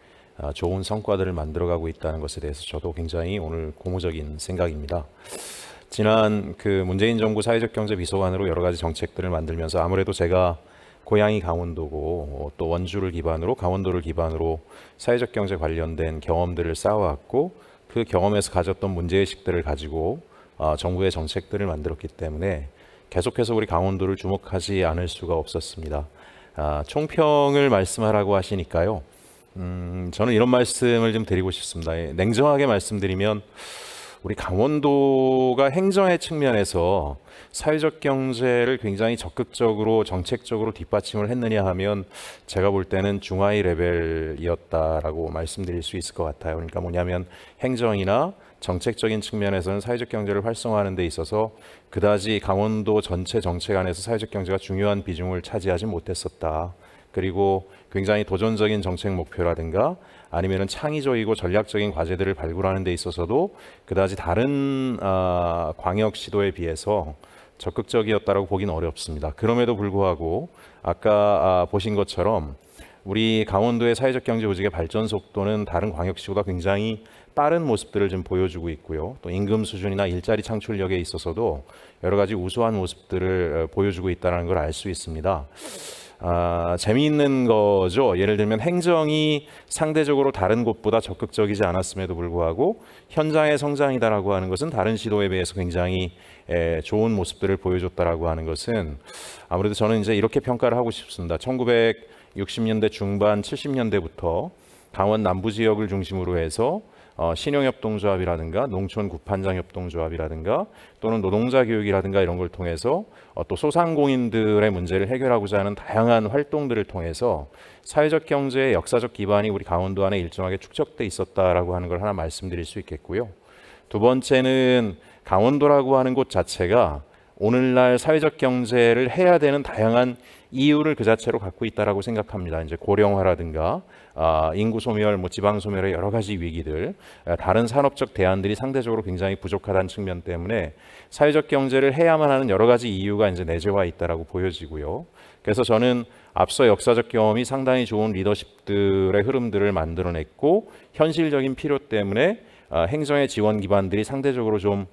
좋은 성과들을 만들어가고 있다는 것에 대해서 저도 굉장히 오늘 고무적인 생각입니다. 지난 그 문재인 정부 사회적 경제 비서관으로 여러 가지 정책들을 만들면서 아무래도 제가 고향이 강원도고 또 원주를 기반으로 강원도를 기반으로 사회적 경제 관련된 경험들을 쌓아왔고 그 경험에서 가졌던 문제의식들을 가지고 정부의 정책들을 만들었기 때문에 계속해서 우리 강원도를 주목하지 않을 수가 없었습니다. 총평을 말씀하라고 하시니까요. 저는 이런 말씀을 좀 드리고 싶습니다. 냉정하게 말씀드리면 우리 강원도가 행정의 측면에서 사회적 경제를 굉장히 적극적으로 정책적으로 뒷받침을 했느냐 하면 제가 볼 때는 중하위 레벨이었다라고 말씀드릴 수 있을 것 같아요. 그러니까 뭐냐면 행정이나 정책적인 측면에서는 사회적 경제를 활성화하는 데 있어서 그다지 강원도 전체 정책 안에서 사회적 경제가 중요한 비중을 차지하지 못했었다. 그리고 굉장히 도전적인 정책 목표라든가 아니면은 창의적이고 전략적인 과제들을 발굴하는 데 있어서도 그다지 다른 광역 시도에 비해서 적극적이었다라고 보기는 어렵습니다. 그럼에도 불구하고 아까 보신 것처럼 우리 강원도의 사회적 경제 조직의 발전 속도는 다른 광역시보다 굉장히 빠른 모습들을 좀 보여주고 있고요. 또 임금 수준이나 일자리 창출력에 있어서도 여러 가지 우수한 모습들을 보여주고 있다는 걸 알 수 있습니다. 재미있는 거죠. 예를 들면 행정이 상대적으로 다른 곳보다 적극적이지 않았음에도 불구하고 현장의 성장이다라고 하는 것은 다른 시도에 비해서 굉장히 좋은 모습들을 보여줬다라고 하는 것은 아무래도 저는 이제 이렇게 평가를 하고 싶습니다. 1960년대 중반 70년대부터 강원 남부 지역을 중심으로 해서 신용협동조합이라든가 농촌 구판장협동조합이라든가 또는 노동자 교육이라든가 이런 걸 통해서 또 소상공인들의 문제를 해결하고자 하는 다양한 활동들을 통해서 사회적 경제의 역사적 기반이 우리 강원도 안에 일정하게 축적돼 있었다라고 하는 걸 하나 말씀드릴 수 있겠고요. 두 번째는 강원도라고 하는 곳 자체가 오늘날 사회적 경제를 해야 되는 다양한 이유를 그 자체로 갖고 있다라고 생각합니다. 이제 고령화라든가 인구 소멸, 지방 소멸의 여러 가지 위기들, 다른 산업적 대안들이 상대적으로 굉장히 부족하다는 측면 때문에 사회적 경제를 해야만 하는 여러 가지 이유가 이제 내재화 있다라고 보여지고요. 그래서 저는 앞서 역사적 경험이 상당히 좋은 리더십들의 흐름들을 만들어냈고 현실적인 필요 때문에 행정의 지원 기반들이 상대적으로 좀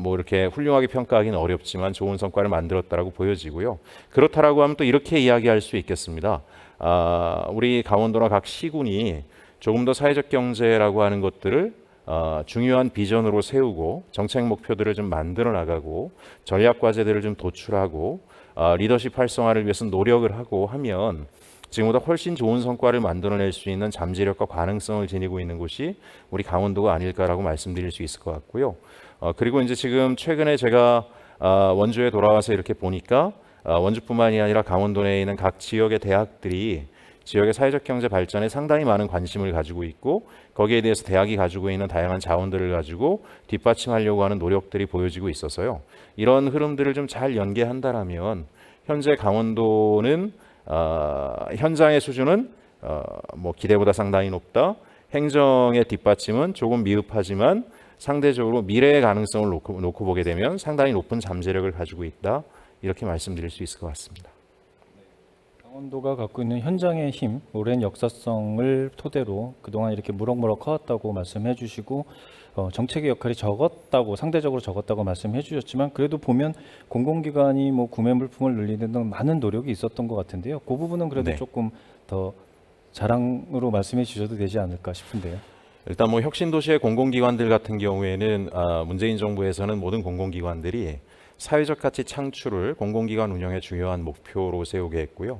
이렇게 훌륭하게 평가하기는 어렵지만 좋은 성과를 만들었다라고 보여지고요. 그렇다라고 하면 또 이렇게 이야기할 수 있겠습니다. 우리 강원도나 각 시군이 조금 더 사회적 경제라고 하는 것들을 중요한 비전으로 세우고 정책 목표들을 좀 만들어 나가고 전략 과제들을 좀 도출하고 리더십 활성화를 위해서 노력을 하고 하면 지금보다 훨씬 좋은 성과를 만들어낼 수 있는 잠재력과 가능성을 지니고 있는 곳이 우리 강원도가 아닐까라고 말씀드릴 수 있을 것 같고요. 그리고 이제 지금 최근에 제가 원주에 돌아와서 이렇게 보니까 원주뿐만이 아니라 강원도 내에 있는 각 지역의 대학들이 지역의 사회적 경제 발전에 상당히 많은 관심을 가지고 있고 거기에 대해서 대학이 가지고 있는 다양한 자원들을 가지고 뒷받침하려고 하는 노력들이 보여지고 있어서요. 이런 흐름들을 좀 잘 연계한다라면 현재 강원도는 현장의 수준은 기대보다 상당히 높다. 행정의 뒷받침은 조금 미흡하지만 상대적으로 미래의 가능성을 놓고 보게 되면 상당히 높은 잠재력을 가지고 있다. 이렇게 말씀드릴 수 있을 것 같습니다. 강원도가 갖고 있는 현장의 힘, 오랜 역사성을 토대로 그동안 이렇게 무럭무럭 커왔다고 말씀해 주시고 정책의 역할이 상대적으로 적었다고 말씀해 주셨지만 그래도 보면 공공기관이 구매 물품을 늘리는 등 많은 노력이 있었던 것 같은데요. 그 부분은 그래도 조금 더 자랑으로 말씀해 주셔도 되지 않을까 싶은데요. 일단 혁신도시의 공공기관들 같은 경우에는 문재인 정부에서는 모든 공공기관들이 사회적 가치 창출을 공공기관 운영의 중요한 목표로 세우게 했고요.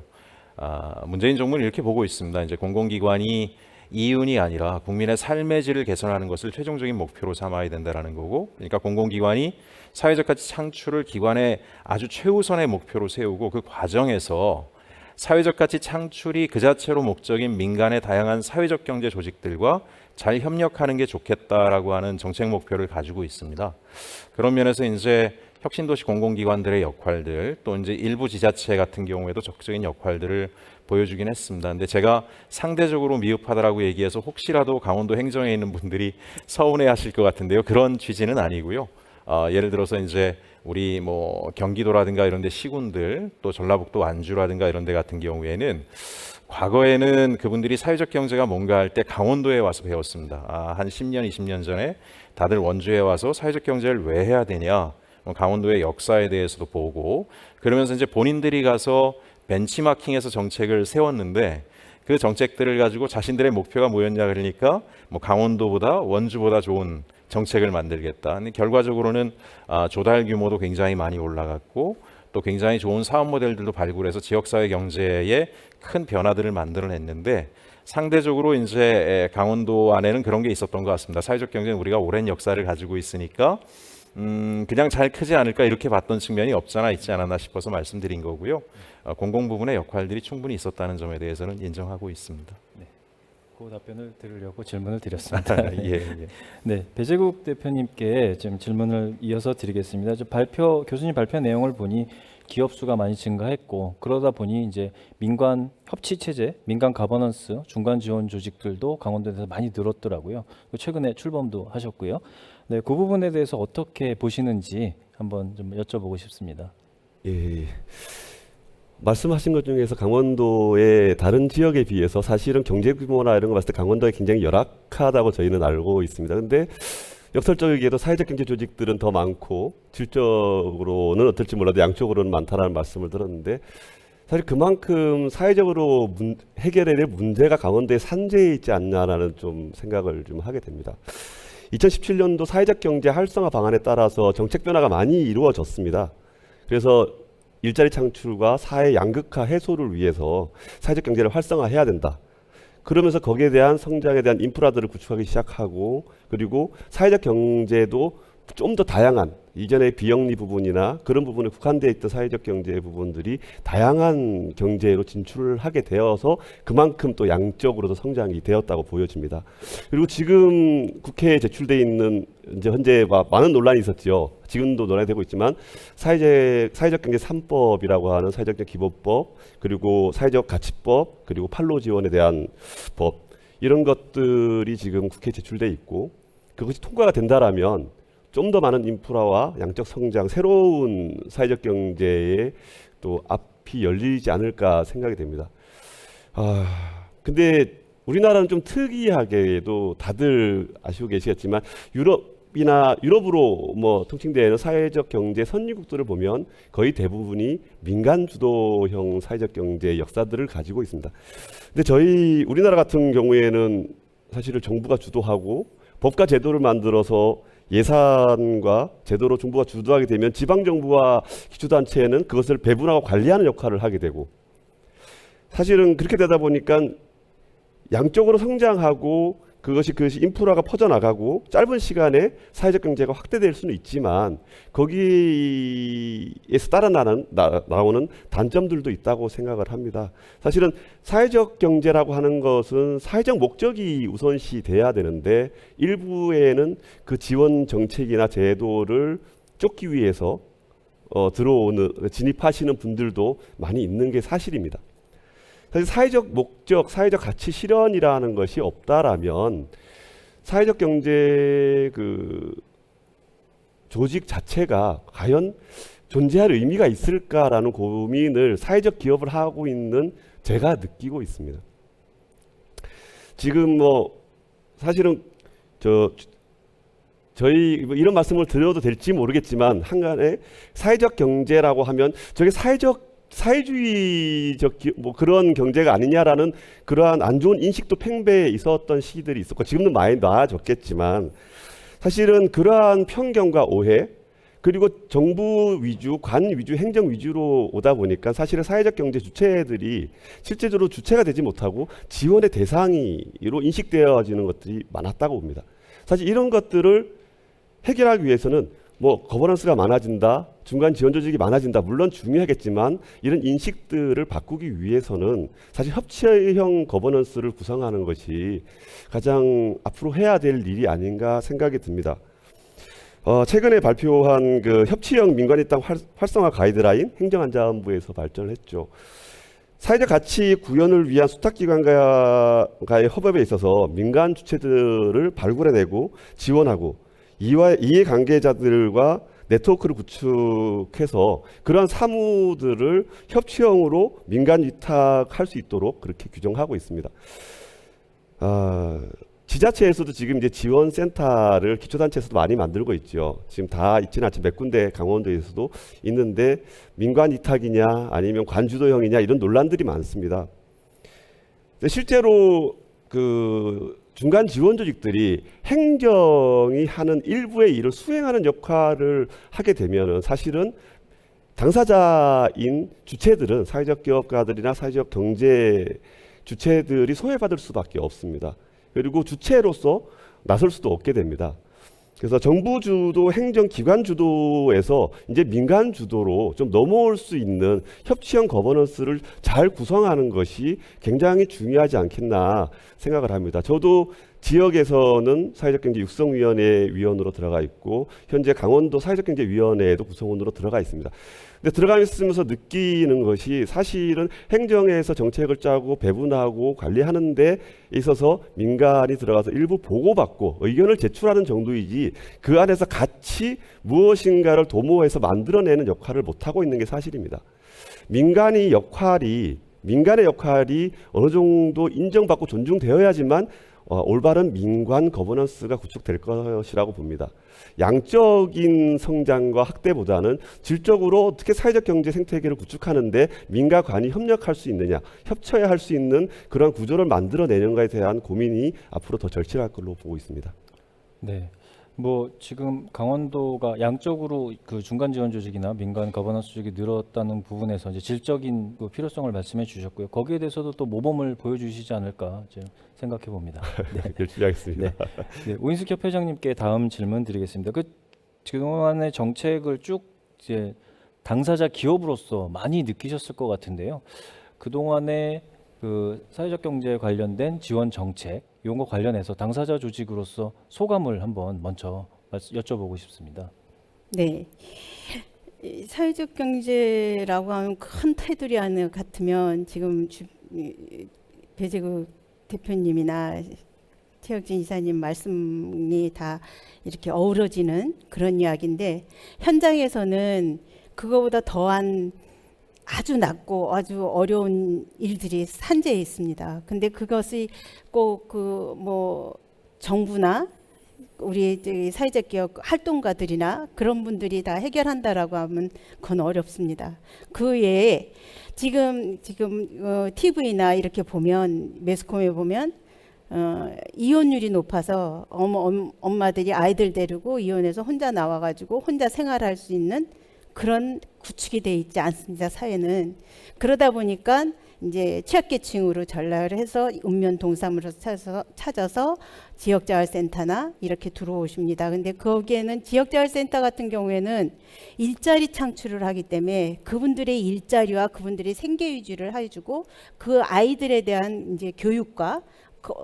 문재인 정부는 이렇게 보고 있습니다. 이제 공공기관이 이윤이 아니라 국민의 삶의 질을 개선하는 것을 최종적인 목표로 삼아야 된다는 거고, 그러니까 공공기관이 사회적 가치 창출을 기관의 아주 최우선의 목표로 세우고 그 과정에서 사회적 가치 창출이 그 자체로 목적인 민간의 다양한 사회적 경제 조직들과 잘 협력하는 게 좋겠다라고 하는 정책 목표를 가지고 있습니다. 그런 면에서 이제 혁신도시 공공기관들의 역할들 또 이제 일부 지자체 같은 경우에도 적극적인 역할들을 보여주긴 했습니다. 근데 제가 상대적으로 미흡하다라고 얘기해서 혹시라도 강원도 행정에 있는 분들이 서운해하실 것 같은데요. 그런 취지는 아니고요. 예를 들어서 이제 우리 뭐 경기도라든가 이런 데 시군들 또 전라북도 완주라든가 이런 데 같은 경우에는 과거에는 그분들이 사회적 경제가 뭔가 할 때 강원도에 와서 배웠습니다. 한 10년, 20년 전에 다들 원주에 와서 사회적 경제를 왜 해야 되냐, 강원도의 역사에 대해서도 보고 그러면서 이제 본인들이 가서 벤치마킹해서 정책을 세웠는데 그 정책들을 가지고 자신들의 목표가 뭐였냐 그러니까 뭐 강원도보다 원주보다 좋은 정책을 만들겠다. 근데 결과적으로는 조달 규모도 굉장히 많이 올라갔고 또 굉장히 좋은 사업 모델들도 발굴해서 지역사회 경제에 큰 변화들을 만들어냈는데 상대적으로 이제 강원도 안에는 그런 게 있었던 것 같습니다. 사회적 경제는 우리가 오랜 역사를 가지고 있으니까 그냥 잘 크지 않을까 이렇게 봤던 측면이 없잖아 있지 않았나 싶어서 말씀드린 거고요. 공공 부분의 역할들이 충분히 있었다는 점에 대해서는 인정하고 있습니다. 네. 그 답변을 들으려고 질문을 드렸습니다. 예, 예. 네, 배재국 대표님께 좀 질문을 이어서 드리겠습니다. 교수님 발표 내용을 보니 기업 수가 많이 증가했고 그러다 보니 이제 민관 협치 체제, 민간 가버넌스, 중간 지원 조직들도 강원도에서 많이 늘었더라고요. 최근에 출범도 하셨고요. 네, 그 부분에 대해서 어떻게 보시는지 한번 좀 여쭤보고 싶습니다. 예. 말씀하신 것 중에서 강원도의 다른 지역에 비해서 사실은 경제 규모나 이런 거 봤을 때 강원도가 굉장히 열악하다고 저희는 알고 있습니다. 근데 역설적이게도 사회적 경제 조직들은 더 많고 질적으로는 어떨지 몰라도 양쪽으로는 많다라는 말씀을 들었는데 사실 그만큼 사회적으로 해결해야 될 문제가 강원도에 산재해 있지 않냐라는 좀 생각을 좀 하게 됩니다. 2017년도 사회적 경제 활성화 방안에 따라서 정책 변화가 많이 이루어졌습니다. 그래서 일자리 창출과 사회 양극화 해소를 위해서 사회적 경제를 활성화해야 된다. 그러면서 거기에 대한 성장에 대한 인프라들을 구축하기 시작하고 그리고 사회적 경제도 좀 더 다양한 이전의 비영리 부분이나 그런 부분에 국한되어 있던 사회적 경제 부분들이 다양한 경제로 진출을 하게 되어서 그만큼 또 양적으로도 성장이 되었다고 보여집니다. 그리고 지금 국회에 제출돼 있는 이제 현재 많은 논란이 있었죠. 지금도 논의되고 있지만 사회적 경제 3법이라고 하는 사회적 경제 기본법 그리고 사회적 가치법 그리고 판로 지원에 대한 법 이런 것들이 지금 국회에 제출돼 있고 그것이 통과가 된다라면 좀 더 많은 인프라와 양적 성장, 새로운 사회적 경제에 또 앞이 열리지 않을까 생각이 됩니다. 근데 우리나라는 좀 특이하게도 다들 아시고 계시겠지만 유럽으로 뭐 통칭되는 사회적 경제 선진국들을 보면 거의 대부분이 민간 주도형 사회적 경제 역사들을 가지고 있습니다. 근데 우리나라 같은 경우에는 사실은 정부가 주도하고 법과 제도를 만들어서 예산과 제도로 정부가 주도하게 되면 지방정부와 기초단체는 그것을 배분하고 관리하는 역할을 하게 되고 사실은 그렇게 되다 보니까 양적으로 성장하고 그것이 인프라가 퍼져나가고 짧은 시간에 사회적 경제가 확대될 수는 있지만 거기에서 따라 나오는 단점들도 있다고 생각을 합니다. 사실은 사회적 경제라고 하는 것은 사회적 목적이 우선시 돼야 되는데 일부에는 그 지원 정책이나 제도를 쫓기 위해서 진입하시는 분들도 많이 있는 게 사실입니다. 사실 사회적 목적, 사회적 가치 실현이라는 것이 없다라면 사회적 경제 조직 자체가 과연 존재할 의미가 있을까라는 고민을 사회적 기업을 하고 있는 제가 느끼고 있습니다. 지금 사실은 저희 이런 말씀을 드려도 될지 모르겠지만 한간에 사회적 경제라고 하면 저게 사회주의적 그런 경제가 아니냐라는 그러한 안 좋은 인식도 팽배해 있었던 시기들이 있었고 지금은 많이 나아졌겠지만 사실은 그러한 편견과 오해 그리고 정부 위주, 관 위주, 행정 위주로 오다 보니까 사실은 사회적 경제 주체들이 실제적으로 주체가 되지 못하고 지원의 대상으로 인식되어지는 것들이 많았다고 봅니다. 사실 이런 것들을 해결하기 위해서는 거버넌스가 많아진다, 중간 지원 조직이 많아진다. 물론 중요하겠지만 이런 인식들을 바꾸기 위해서는 사실 협치형 거버넌스를 구성하는 것이 가장 앞으로 해야 될 일이 아닌가 생각이 듭니다. 최근에 발표한 그 협치형 민간입당 활성화 가이드라인 행정안전부에서 발전을 했죠. 사회적 가치 구현을 위한 수탁기관과의 협업에 있어서 민간 주체들을 발굴해내고 지원하고 이해관계자들과 네트워크를 구축해서 그러한 사무들을 협치형으로 민간 위탁할 수 있도록 그렇게 규정하고 있습니다. 지자체에서도 지금 이제 지원센터를 기초단체에서도 많이 만들고 있죠. 지금 다 있지는 않지만 몇 군데 강원도에서도 있는데 민간 위탁이냐 아니면 관주도형이냐 이런 논란들이 많습니다. 근데 실제로 그 중간 지원 조직들이 행정이 하는 일부의 일을 수행하는 역할을 하게 되면은 사실은 당사자인 주체들은 사회적 기업가들이나 사회적 경제 주체들이 소외받을 수밖에 없습니다. 그리고 주체로서 나설 수도 없게 됩니다. 그래서 정부 주도 행정기관 주도에서 이제 민간 주도로 좀 넘어올 수 있는 협치형 거버넌스를 잘 구성하는 것이 굉장히 중요하지 않겠나 생각을 합니다. 저도 지역에서는 사회적경제 육성위원회 위원으로 들어가 있고 현재 강원도 사회적경제위원회에도 구성원으로 들어가 있습니다. 근데 들어가 있으면서 느끼는 것이 사실은 행정에서 정책을 짜고 배분하고 관리하는 데 있어서 민간이 들어가서 일부 보고받고 의견을 제출하는 정도이지 그 안에서 같이 무엇인가를 도모해서 만들어내는 역할을 못하고 있는 게 사실입니다. 민간의 역할이 어느 정도 인정받고 존중되어야지만 올바른 민관 거버넌스가 구축될 것이라고 봅니다. 양적인 성장과 확대보다는 질적으로 어떻게 사회적 경제 생태계를 구축하는데 민과 관이 협력할 수 있느냐, 협처해야 할 수 있는 그런 구조를 만들어내는가에 대한 고민이 앞으로 더 절실할 걸로 보고 있습니다. 네. 뭐 지금 강원도가 양적으로 그 중간 지원 조직이나 민간 거버넌스 조직이 늘었다는 부분에서 이제 질적인 그 필요성을 말씀해 주셨고요. 거기에 대해서도 또 모범을 보여주시지 않을까 생각해 봅니다. 네. 열심히 하겠습니다. 네, 오인숙 협회장님께 다음 질문 드리겠습니다. 그 그동안의 정책을 쭉 이제 당사자 기업으로서 많이 느끼셨을 것 같은데요. 그동안의 그 사회적 경제에 관련된 지원 정책 이런 거 관련해서 당사자 조직으로서 소감을 한번 먼저 여쭤보고 싶습니다. 네. 이 사회적 경제라고 하면 큰 테두리 안에 같으면 지금 배재국 대표님이나 최혁진 이사님 말씀이 다 이렇게 어우러지는 그런 이야기인데 현장에서는 그거보다 더한 아주 낮고 아주 어려운 일들이 산재해 있습니다. 근데 그것이 꼭 그 뭐 정부나 우리 사회적 기업 활동가들이나 그런 분들이 다 해결한다라고 하면 그건 어렵습니다. 그 외에 지금 TV나 이렇게 보면 매스컴에 보면 이혼율이 높아서 엄마들이 아이들 데리고 이혼해서 혼자 나와가지고 혼자 생활할 수 있는 그런 구축이 돼 있지 않습니다. 사회는. 그러다 보니까 이제 취약계층으로 전락을 해서 읍면 동사무소 찾아서 지역자활센터나 이렇게 들어오십니다. 근데 거기에는 지역자활센터 같은 경우에는 일자리 창출을 하기 때문에 그분들의 일자리와 그분들의 생계 유지를 해주고 그 아이들에 대한 이제 교육과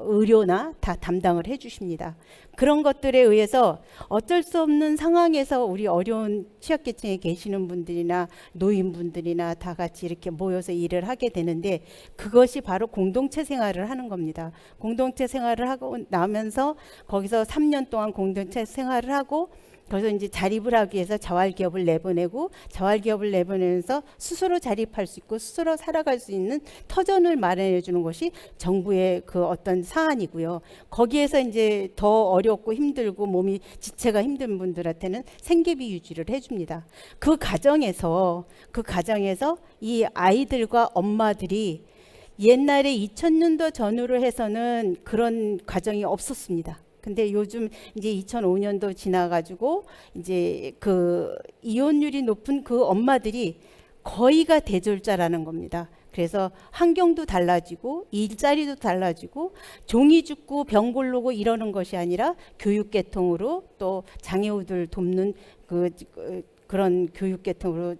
의료나 다 담당을 해주십니다. 그런 것들에 의해서 어쩔 수 없는 상황에서 우리 어려운 취약계층에 계시는 분들이나 노인분들이나 다 같이 이렇게 모여서 일을 하게 되는데 그것이 바로 공동체 생활을 하는 겁니다. 공동체 생활을 하고 나면서 거기서 3년 동안 공동체 생활을 하고 그래서 이제 자립을 하기 위해서 자활기업을 내보내고 자활기업을 내보내면서 스스로 자립할 수 있고 스스로 살아갈 수 있는 터전을 마련해 주는 것이 정부의 그 어떤 사안이고요. 거기에서 이제 더 어렵고 힘들고 몸이 지체가 힘든 분들한테는 생계비 유지를 해줍니다. 그 과정에서 이 아이들과 엄마들이 옛날에 2000년도 전후로 해서는 그런 과정이 없었습니다. 근데 요즘 이제 2005년도 지나가지고 이제 그 이혼율이 높은 그 엄마들이 거의가 대졸자라는 겁니다. 그래서 환경도 달라지고 일자리도 달라지고 종이 죽고 병 고르고 이러는 것이 아니라 교육 계통으로 또 장애우들 돕는 그 그런 교육 계통으로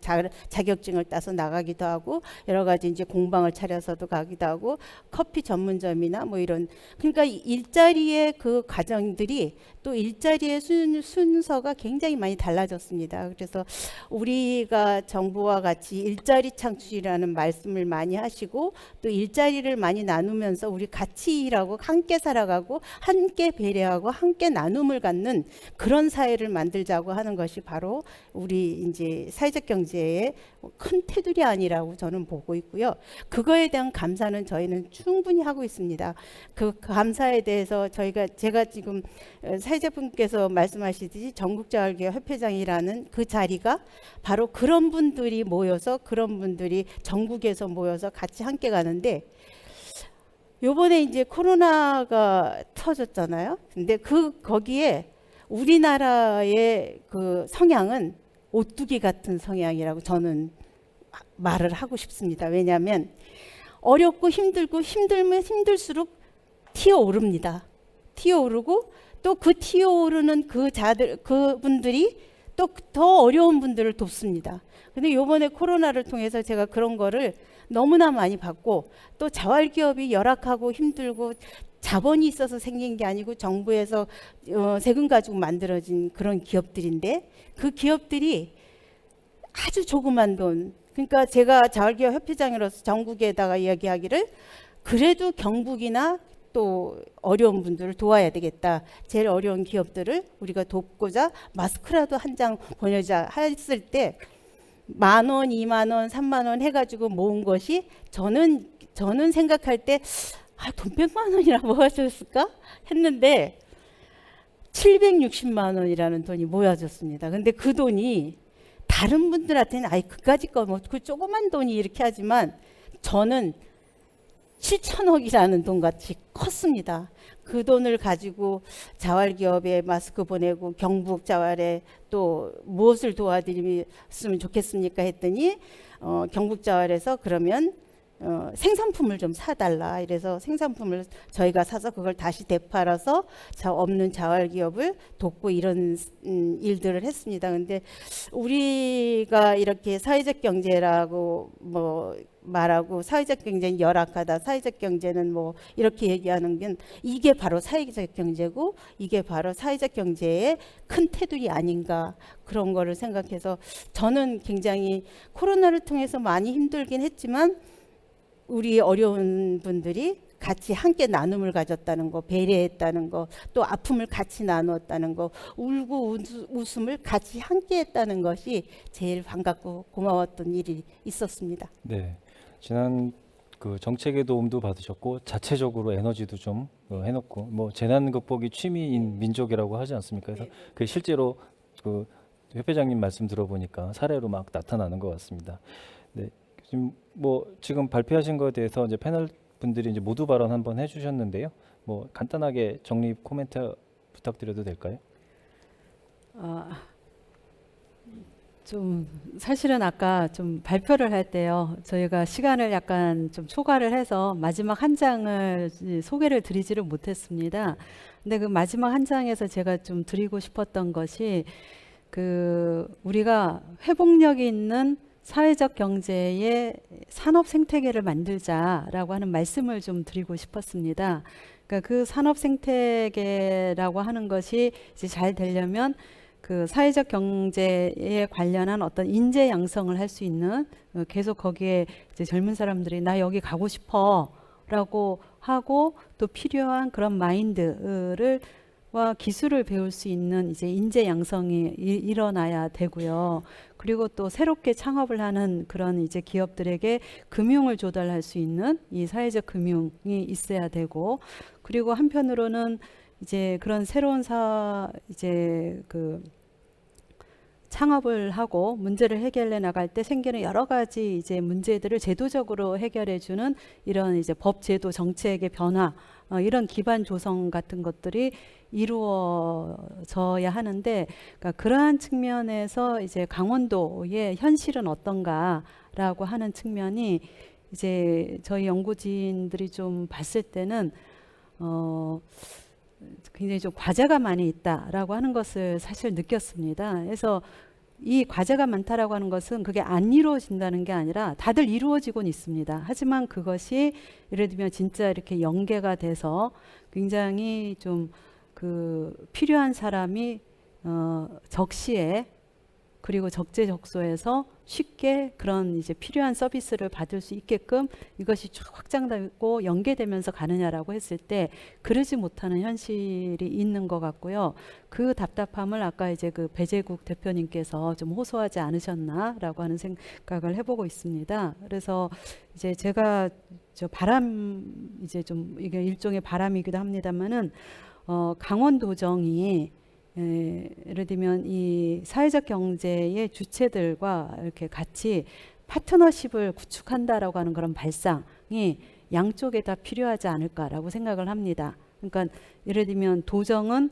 자격증을 따서 나가기도 하고 여러 가지 이제 공방을 차려서도 가기도 하고 커피 전문점이나 뭐 이런 그러니까 일자리의 그 과정들이 또 일자리의 순서가 굉장히 많이 달라졌습니다. 그래서 우리가 정부와 같이 일자리 창출이라는 말씀을 많이 하시고 또 일자리를 많이 나누면서 우리 같이 일하고 함께 살아가고 함께 배려하고 함께 나눔을 갖는 그런 사회를 만들자고 하는 것이 바로 우리 이제 사회적 경제의 큰 테두리 아니라고 저는 보고 있고요. 그거에 대한 감사는 저희는 충분히 하고 있습니다. 그 감사에 대해서 제가 지금 사회자분께서 말씀하시듯이 전국자활기업협회장이라는 그 자리가 바로 그런 분들이 모여서 그런 분들이 전국에서 모여서 같이 함께 가는데 요번에 이제 코로나가 터졌잖아요. 근데 거기에 우리나라의 그 성향은 오뚜기 같은 성향이라고 저는 말을 하고 싶습니다. 왜냐하면 어렵고 힘들고 힘들면 힘들수록 튀어오릅니다. 튀어오르고 또 그 튀어오르는 그분들이 또 더 어려운 분들을 돕습니다. 근데 요번에 코로나를 통해서 제가 그런 거를 너무나 많이 봤고 또 자활기업이 열악하고 힘들고 자본이 있어서 생긴 게 아니고 정부에서 세금 가지고 만들어진 그런 기업들인데 그 기업들이 아주 조그만 돈 그러니까 제가 자활기업 협회장으로서 전국에다가 이야기하기를 그래도 경북이나 또 어려운 분들을 도와야 되겠다. 제일 어려운 기업들을 우리가 돕고자 마스크라도 한 장 보내자 했을 때 10,000원, 20,000원, 30,000원 해가지고 모은 것이 저는 생각할 때 돈 100만 원이나 모아졌을까 했는데 760만 원이라는 돈이 모아졌습니다. 근데 그 돈이 다른 분들한테는 그까짓 거 뭐 그 조그만 돈이 이렇게 하지만 저는 7천억이라는 돈 같이 컸습니다. 그 돈을 가지고 자활기업에 마스크 보내고 경북 자활에 또 무엇을 도와드리면 좋겠습니까 했더니 경북 자활에서 그러면 생산품을 좀 사달라 이래서 생산품을 저희가 사서 그걸 다시 되팔아서 없는 자활기업을 돕고 이런 일들을 했습니다. 근데 우리가 이렇게 사회적 경제라고 뭐 말하고 사회적 경제는 열악하다 사회적 경제는 뭐 이렇게 얘기하는 게 이게 바로 사회적 경제고 이게 바로 사회적 경제의 큰 테두리 아닌가 그런 거를 생각해서 저는 굉장히 코로나를 통해서 많이 힘들긴 했지만 우리 어려운 분들이 같이 함께 나눔을 가졌다는 거, 배려했다는 거, 또 아픔을 같이 나누었다는 거, 울고 웃음을 같이 함께 했다는 것이 제일 반갑고 고마웠던 일이 있었습니다. 네, 지난 그 정책의 도움도 받으셨고 자체적으로 에너지도 좀 해놓고 뭐 재난 극복이 취미인 민족이라고 하지 않습니까? 그래서 그 실제로 그 협회장님 말씀 들어보니까 사례로 막 나타나는 것 같습니다. 네, 지금 발표하신 것에 대해서 이제 패널 분들이 이제 모두 발언 한번 해주셨는데요. 뭐 간단하게 정리 코멘트 부탁드려도 될까요? 좀 사실은 아까 좀 발표를 할 때요. 저희가 시간을 약간 좀 초과를 해서 마지막 한 장을 소개를 드리지를 못했습니다. 근데 그 마지막 한 장에서 제가 좀 드리고 싶었던 것이 그 우리가 회복력이 있는 사회적 경제의 산업 생태계를 만들자라고 하는 말씀을 좀 드리고 싶었습니다. 그러니까 그 산업 생태계라고 하는 것이 이제 잘 되려면 그 사회적 경제에 관련한 어떤 인재 양성을 할 수 있는 계속 거기에 이제 젊은 사람들이 나 여기 가고 싶어라고 하고 또 필요한 그런 마인드를 와 기술을 배울 수 있는 이제 인재 양성이 일어나야 되고요. 그리고 또 새롭게 창업을 하는 그런 이제 기업들에게 금융을 조달할 수 있는 이 사회적 금융이 있어야 되고, 그리고 한편으로는 이제 그런 새로운 이제 그 창업을 하고 문제를 해결해 나갈 때 생기는 여러 가지 이제 문제들을 제도적으로 해결해 주는 이런 이제 법 제도 정책의 변화, 이런 기반 조성 같은 것들이 이루어져야 하는데, 그러니까 그러한 측면에서 이제 강원도의 현실은 어떤가라고 하는 측면이 이제 저희 연구진들이 좀 봤을 때는 굉장히 좀 과제가 많이 있다라고 하는 것을 사실 느꼈습니다. 그래서 이 과제가 많다라고 하는 것은 그게 안 이루어진다는 게 아니라 다들 이루어지곤 있습니다. 하지만 그것이 예를 들면 진짜 이렇게 연계가 돼서 굉장히 좀 그 필요한 사람이 적시에 그리고 적재적소에서 쉽게 그런 이제 필요한 서비스를 받을 수 있게끔 이것이 쭉 확장되고 연계되면서 가느냐라고 했을 때 그러지 못하는 현실이 있는 것 같고요. 그 답답함을 아까 이제 그 배재국 대표님께서 좀 호소하지 않으셨나라고 하는 생각을 해보고 있습니다. 그래서 이제 제가 이제 좀 이게 일종의 바람이기도 합니다만은 강원도정이 예를 들면 이 사회적 경제의 주체들과 이렇게 같이 파트너십을 구축한다라고 하는 그런 발상이 양쪽에 다 필요하지 않을까라고 생각을 합니다. 그러니까 예를 들면 도정은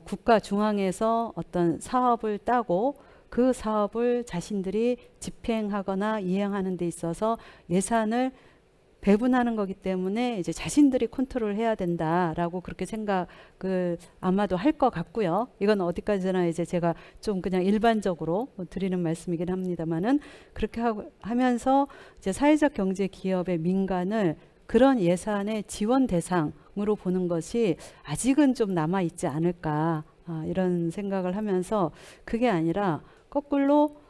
국가 중앙에서 어떤 사업을 따고 그 사업을 자신들이 집행하거나 이행하는 데 있어서 예산을 배분하는 거기 때문에 이제 자신들이 컨트롤 해야 된다라고 그렇게 생각을 아마도 할 것 같고요. 이건 어디까지나 이제 제가 좀 그냥 일반적으로 드리는 말씀이긴 합니다만은 그렇게 하면서 이제 사회적 경제 기업의 민간을 그런 예산의 지원 대상으로 보는 것이 아직은 좀 남아 있지 않을까 이런 생각을 하면서 그게 아니라 거꾸로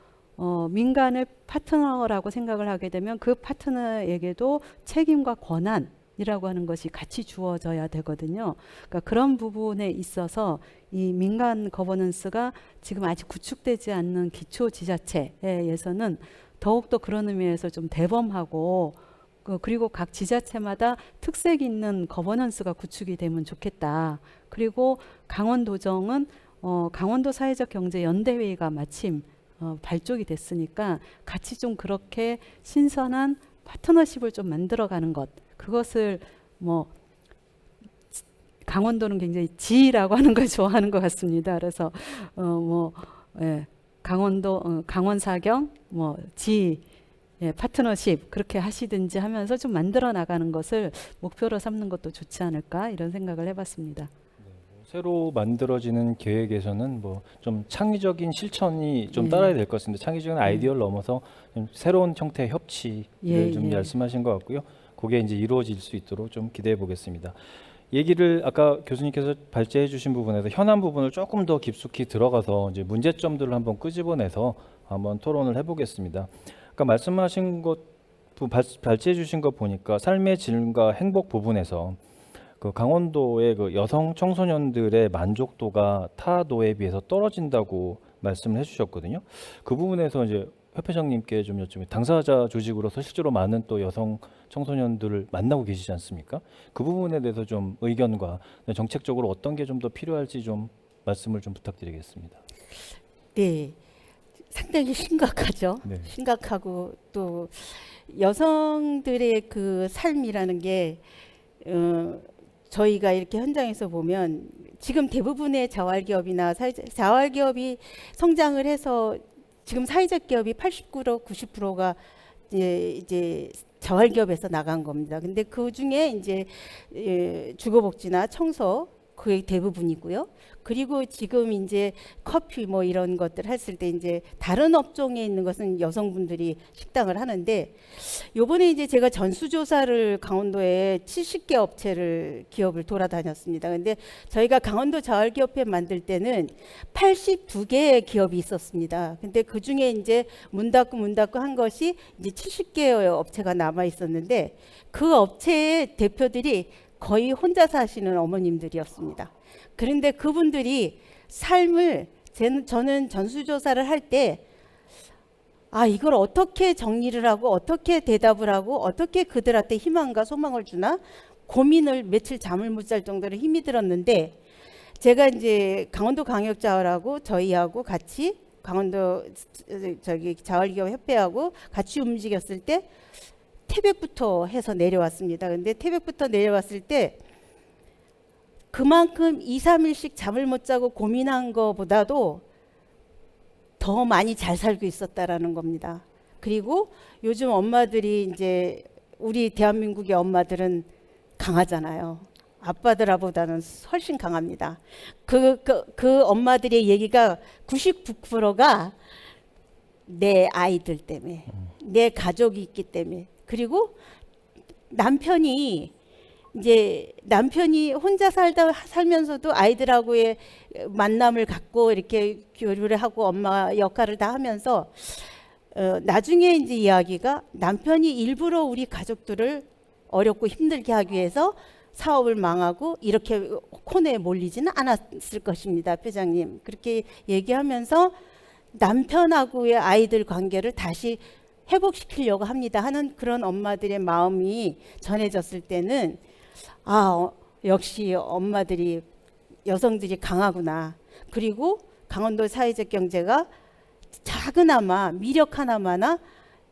민간을 파트너라고 생각을 하게 되면 그 파트너에게도 책임과 권한이라고 하는 것이 같이 주어져야 되거든요. 그러니까 그런 부분에 있어서 이 민간 거버넌스가 지금 아직 구축되지 않는 기초 지자체에서는 더욱더 그런 의미에서 좀 대범하고 그리고 각 지자체마다 특색 있는 거버넌스가 구축이 되면 좋겠다. 그리고 강원도정은 강원도 사회적 경제 연대회의가 마침 발족이 됐으니까 같이 좀 그렇게 신선한 파트너십을 좀 만들어가는 것 그것을 뭐 강원도는 굉장히 지라고 하는 걸 좋아하는 것 같습니다. 그래서 강원도 강원사경 지 파트너십 그렇게 하시든지 하면서 좀 만들어 나가는 것을 목표로 삼는 것도 좋지 않을까 이런 생각을 해봤습니다. 새로 만들어지는 계획에서는 뭐 좀 창의적인 실천이 좀 따라야 될 것 같습니다. 창의적인 아이디어를 넘어서 좀 새로운 형태의 협치를 좀 말씀하신 것 같고요. 그게 이제 이루어질 수 있도록 좀 기대해 보겠습니다. 얘기를 아까 교수님께서 발제해 주신 부분에서 현안 부분을 조금 더 깊숙이 들어가서 이제 문제점들을 한번 끄집어내서 한번 토론을 해보겠습니다. 아까 말씀하신 것 발제해 주신 것 보니까 삶의 질과 행복 부분에서 그 강원도의 그 여성 청소년들의 만족도가 타 도에 비해서 떨어진다고 말씀을 해주셨거든요. 그 부분에서 이제 협회장님께 좀 여쭤보면 당사자 조직으로서 실제로 많은 또 여성 청소년들을 만나고 계시지 않습니까? 그 부분에 대해서 좀 의견과 정책적으로 어떤 게 좀 더 필요할지 좀 말씀을 좀 부탁드리겠습니다. 네, 상당히 심각하죠. 네. 심각하고 또 여성들의 그 삶이라는 게 저희가 이렇게 현장에서 보면 지금 대부분의 자활기업이나 자활기업이 성장을 해서 지금 사회적 기업이 80% 90%가 이제 자활기업에서 나간 겁니다. 근데 그 중에 이제 주거복지나 청소 그게 대부분이고요. 그리고 지금 이제 커피 뭐 이런 것들 했을 때 이제 다른 업종에 있는 것은 여성분들이 식당을 하는데 요번에 이제 제가 전수조사를 강원도에 70개 업체를 기업을 돌아다녔습니다. 근데 저희가 강원도 자활기업회 만들 때는 82개의 기업이 있었습니다. 근데 그 중에 이제 문 닫고 한 것이 이제 70개의 업체가 남아 있었는데 그 업체의 대표들이 거의 혼자 사시는 어머님들이었습니다. 그런데 그분들이 삶을 저는 전수조사를 할 때 이걸 어떻게 정리를 하고 어떻게 대답을 하고 어떻게 그들한테 희망과 소망을 주나 고민을 며칠 잠을 못 잘 정도로 힘이 들었는데 제가 이제 강원도 광역자활하고 저희하고 같이 강원도 자활기업 협회하고 같이 움직였을 때 태백부터 해서 내려왔습니다. 근데 태백부터 내려왔을 때 그만큼 2, 3일씩 잠을 못 자고 고민한 것보다도 더 많이 잘 살고 있었다라는 겁니다. 그리고 요즘 엄마들이 이제 우리 대한민국의 엄마들은 강하잖아요. 아빠들보다는 훨씬 강합니다. 그 엄마들의 얘기가 99%가 내 아이들 때문에, 내 가족이 있기 때문에, 그리고 남편이 혼자 살면서도 아이들하고의 만남을 갖고 이렇게 교류를 하고 엄마 역할을 다 하면서 나중에 이제 이야기가 남편이 일부러 우리 가족들을 어렵고 힘들게 하기 위해서 사업을 망하고 이렇게 코너에 몰리지는 않았을 것입니다, 표장님. 그렇게 얘기하면서 남편하고의 아이들 관계를 다시 회복시키려고 합니다 하는 그런 엄마들의 마음이 전해졌을 때는 역시 엄마들이, 여성들이 강하구나. 그리고 강원도 사회적 경제가 작은아마 미력 하나마나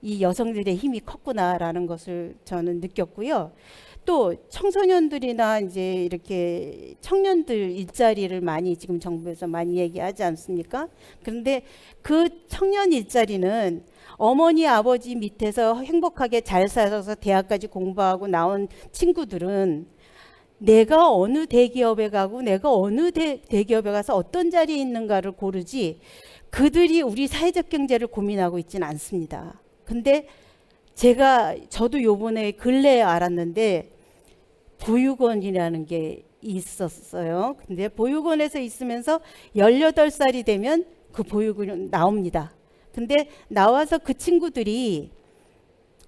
이 여성들의 힘이 컸구나라는 것을 저는 느꼈고요. 또 청소년들이나 이제 이렇게 청년들 일자리를 많이 지금 정부에서 많이 얘기하지 않습니까? 그런데 그 청년 일자리는 어머니 아버지 밑에서 행복하게 잘 살아서 대학까지 공부하고 나온 친구들은 내가 어느 대기업에 가고 내가 어느 대기업에 가서 어떤 자리에 있는가를 고르지 그들이 우리 사회적 경제를 고민하고 있지는 않습니다. 근데 저도 요번에 근래에 알았는데 보육원이라는 게 있었어요. 근데 보육원에서 있으면서 18살이 되면 그 보육원이 나옵니다. 근데 나와서 그 친구들이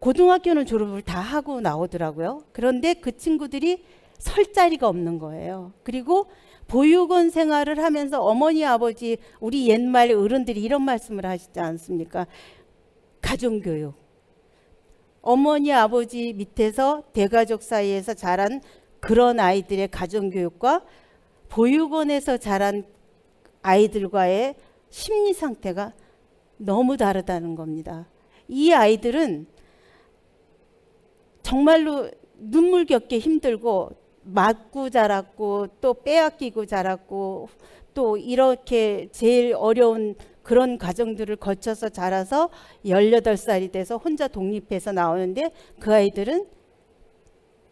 고등학교는 졸업을 다 하고 나오더라고요. 그런데 그 친구들이 설 자리가 없는 거예요. 그리고 보육원 생활을 하면서 어머니 아버지, 우리 옛말 어른들이 이런 말씀을 하시지 않습니까? 가정교육. 어머니 아버지 밑에서 대가족 사이에서 자란 그런 아이들의 가정교육과 보육원에서 자란 아이들과의 심리 상태가 너무 다르다는 겁니다. 이 아이들은 정말로 눈물겹게 힘들고 맞고 자랐고 또 빼앗기고 자랐고 또 이렇게 제일 어려운 그런 과정들을 거쳐서 자라서 18살이 돼서 혼자 독립해서 나오는데 그 아이들은